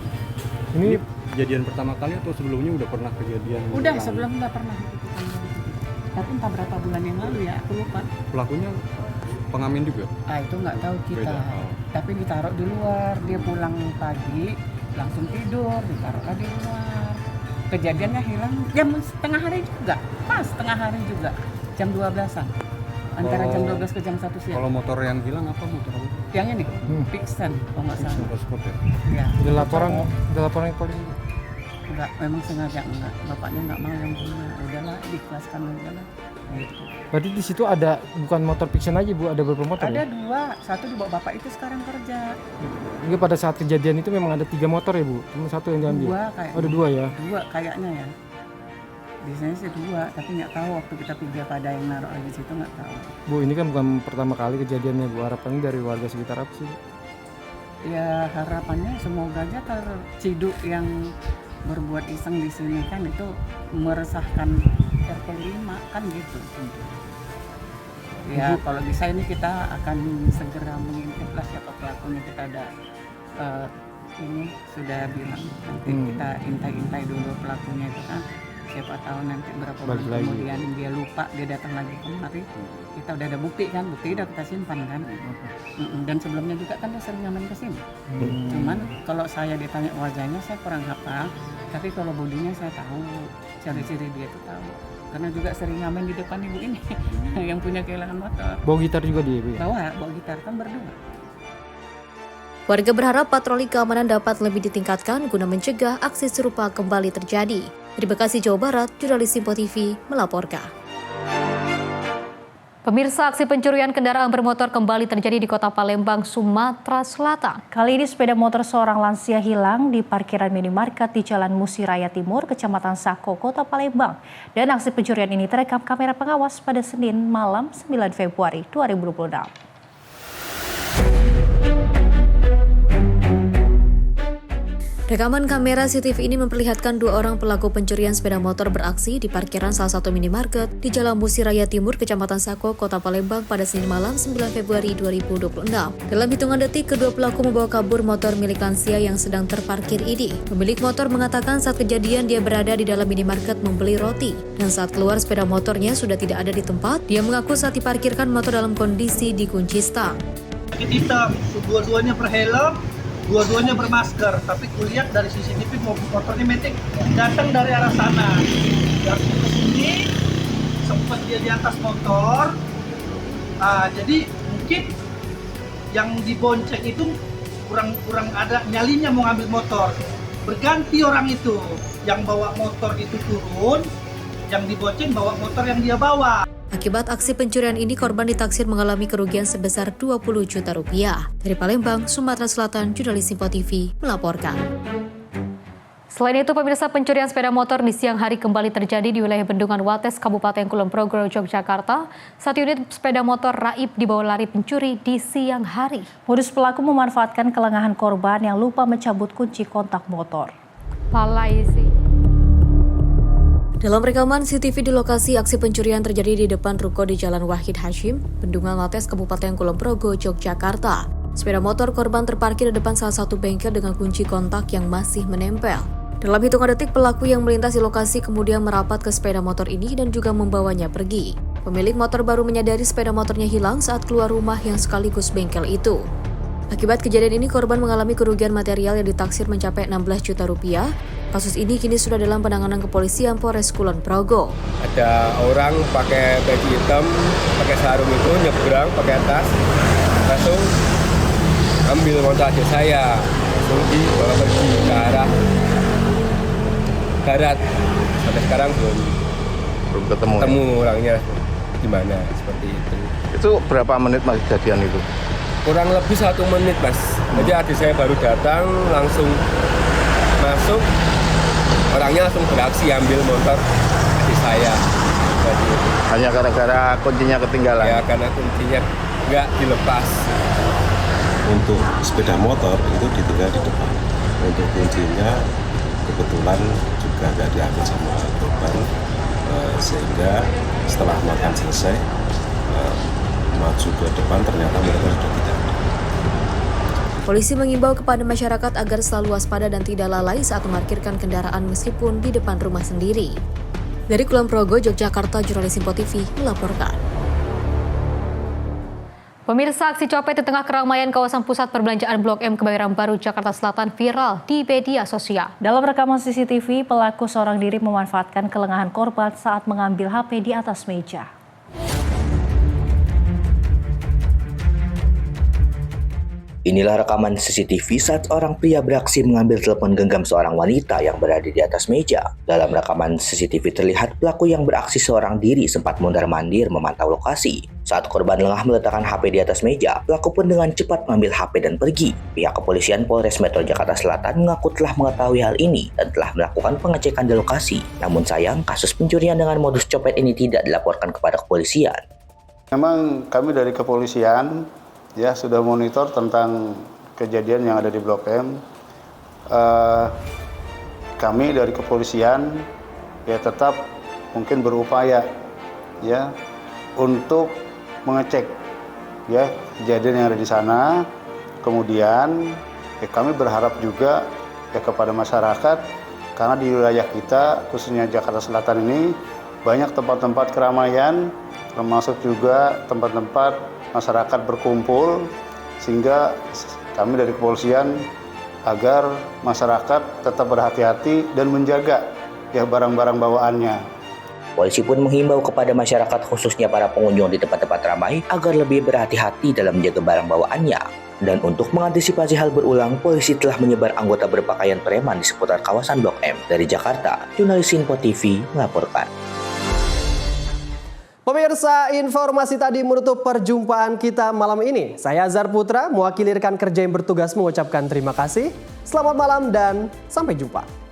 Ini kejadian pertama kali atau sebelumnya udah pernah kejadian? Udah, sebelumnya udah pernah. Tapi entah berapa bulan yang lalu ya, aku lupa. Pelakunya pengamen juga? Itu nggak tahu kita. Beda. Tapi ditaruh di luar, dia pulang pagi langsung tidur, ditaruh di luar. Kejadiannya hilang jam setengah hari juga, pas setengah hari juga, jam 12-an. Antara jam 12 ke jam 1 siang. Kalau motor yang hilang apa motor apa? Yang ini, Pixen, kalau nggak salah. Motor sport ya? Ya. Udah laporan ke polisi? Enggak, memang sengaja enggak. Bapaknya enggak mau yang punya. Udahlah, diikhlaskan aja lah. Gitu. Berarti di situ ada bukan motor Pixen aja Bu, ada beberapa motor? Ada ya? 2, satu dibawa bapak itu sekarang kerja. Ini pada saat kejadian itu memang ada 3 motor ya Bu? Cuma satu yang diambil? 2 kayaknya. Ada 2 ya? 2 kayaknya ya. Biasanya sih 2, tapi nggak tahu waktu kita pindah pada yang naruh di situ nggak tahu. Bu, ini kan bukan pertama kali kejadiannya Bu. Harapannya dari warga sekitar apa sih? Ya harapannya semoga aja terciduk yang berbuat iseng di sini kan itu meresahkan RT 5 kan gitu. Ya kalau bisa ini kita akan segera mengintip lah siapa pelakunya. Kita ada ini sudah bilang nanti kita intai dulu pelakunya itu kan. Siapa tahu nanti berapa bulan kemudian dia lupa, dia datang lagi kemari, kita udah ada bukti kan, bukti udah kita simpan kan. Dan sebelumnya juga kan dia sering ngamen kesini. Cuman kalau saya ditanya wajahnya saya kurang hafal, tapi kalau bodinya saya tahu, ciri-ciri dia itu tahu. Karena juga sering ngamen di depan ibu ini yang punya kehilangan motor. Bawa gitar juga dia Bu ya? Bawa gitar kan berdua. Warga berharap patroli keamanan dapat lebih ditingkatkan guna mencegah aksi serupa kembali terjadi. Dari Bekasi, Jawa Barat, jurnalis Simpo TV melaporkan. Pemirsa, aksi pencurian kendaraan bermotor kembali terjadi di Kota Palembang, Sumatera Selatan. Kali ini sepeda motor seorang lansia hilang di parkiran minimarket di Jalan Musi Raya Timur, Kecamatan Sako, Kota Palembang. Dan aksi pencurian ini terekam kamera pengawas pada Senin malam 9 Februari 2026. Rekaman kamera CCTV ini memperlihatkan dua orang pelaku pencurian sepeda motor beraksi di parkiran salah satu minimarket di Jalan Musi Raya Timur, Kecamatan Sako, Kota Palembang pada Senin malam 9 Februari 2026. Dalam hitungan detik, kedua pelaku membawa kabur motor milik lansia yang sedang terparkir ini. Pemilik motor mengatakan saat kejadian dia berada di dalam minimarket membeli roti. Dan saat keluar sepeda motornya sudah tidak ada di tempat. Dia mengaku saat diparkirkan motor dalam kondisi dikunci stang. Hitam, dua-duanya berhelm, dua-duanya bermasker, tapi kulihat dari CCTV motornya metik datang dari arah sana. Dari ke sini sempat dia di atas motor. Jadi mungkin yang dibonceng itu kurang ada nyalinya mau ngambil motor. Berganti orang itu, yang bawa motor itu turun, yang dibonceng bawa motor yang dia bawa. Akibat aksi pencurian ini, korban ditaksir mengalami kerugian sebesar 20 juta rupiah. Dari Palembang, Sumatera Selatan, jurnalis Simpo TV melaporkan. Selain itu, pemirsa, pencurian sepeda motor di siang hari kembali terjadi di wilayah Bendungan Wates, Kabupaten Kulon Progo, Yogyakarta. 1 unit sepeda motor raib dibawa lari pencuri di siang hari. Modus pelaku memanfaatkan kelengahan korban yang lupa mencabut kunci kontak motor. Dalam rekaman CCTV di lokasi aksi pencurian terjadi di depan ruko di Jalan Wahid Hashim, Bendungan Wates, Kabupaten Kulon Progo, Yogyakarta. Sepeda motor korban terparkir di depan salah satu bengkel dengan kunci kontak yang masih menempel. Dalam hitungan detik, pelaku yang melintas di lokasi kemudian merapat ke sepeda motor ini dan juga membawanya pergi. Pemilik motor baru menyadari sepeda motornya hilang saat keluar rumah yang sekaligus bengkel itu. Akibat kejadian ini, korban mengalami kerugian material yang ditaksir mencapai 16 juta rupiah. Kasus ini kini sudah dalam penanganan kepolisian Polres Kulon Progo. Ada orang pakai baju hitam, pakai sarung itu nyebrang pakai tas, langsung ambil motor adik saya, langsung dibawa pergi ke arah barat. Sampai sekarang belum ketemu orangnya di mana, seperti itu. Itu berapa menit mas kejadian itu? Kurang lebih 1 menit mas. Jadi adik saya baru datang, langsung masuk, orangnya langsung beraksi ambil motor adik saya. Jadi, hanya gara-gara kuncinya ketinggalan? Ya, karena kuncinya nggak dilepas. Untuk sepeda motor itu ditinggal di depan. Untuk kuncinya kebetulan juga nggak diambil sama korban, sehingga setelah makan selesai maju ke depan, ternyata mereka sudah tidak ada. Polisi mengimbau kepada masyarakat agar selalu waspada dan tidak lalai saat memarkirkan kendaraan meskipun di depan rumah sendiri. Dari Kulon Progo, Yogyakarta, jurnalis Simpo TV melaporkan. Pemirsa, aksi copet di tengah keramaian kawasan pusat perbelanjaan Blok M Kebayoran Baru, Jakarta Selatan viral di media sosial. Dalam rekaman CCTV, pelaku seorang diri memanfaatkan kelengahan korban saat mengambil HP di atas meja. Inilah rekaman CCTV saat orang pria beraksi mengambil telepon genggam seorang wanita yang berada di atas meja. Dalam rekaman CCTV terlihat pelaku yang beraksi seorang diri sempat mondar-mandir memantau lokasi. Saat korban lengah meletakkan HP di atas meja, pelaku pun dengan cepat mengambil HP dan pergi. Pihak kepolisian Polres Metro Jakarta Selatan mengaku telah mengetahui hal ini dan telah melakukan pengecekan di lokasi. Namun sayang, kasus pencurian dengan modus copet ini tidak dilaporkan kepada kepolisian. Memang kami dari kepolisian ya sudah monitor tentang kejadian yang ada di Blok M. Kami dari kepolisian ya tetap mungkin berupaya ya untuk mengecek ya kejadian yang ada di sana. Kemudian ya kami berharap juga ya kepada masyarakat, karena di wilayah kita khususnya Jakarta Selatan ini banyak tempat-tempat keramaian, termasuk juga tempat-tempat masyarakat berkumpul, sehingga kami dari kepolisian agar masyarakat tetap berhati-hati dan menjaga ya barang-barang bawaannya. Polisi pun menghimbau kepada masyarakat khususnya para pengunjung di tempat-tempat ramai agar lebih berhati-hati dalam menjaga barang bawaannya. Dan untuk mengantisipasi hal berulang, polisi telah menyebar anggota berpakaian preman di seputar kawasan Blok M. Dari Jakarta, jurnalis Simpo TV melaporkan. Pemirsa, informasi tadi menutup perjumpaan kita malam ini. Saya Azhar Putra, mewakili rekan kerja yang bertugas mengucapkan terima kasih. Selamat malam dan sampai jumpa.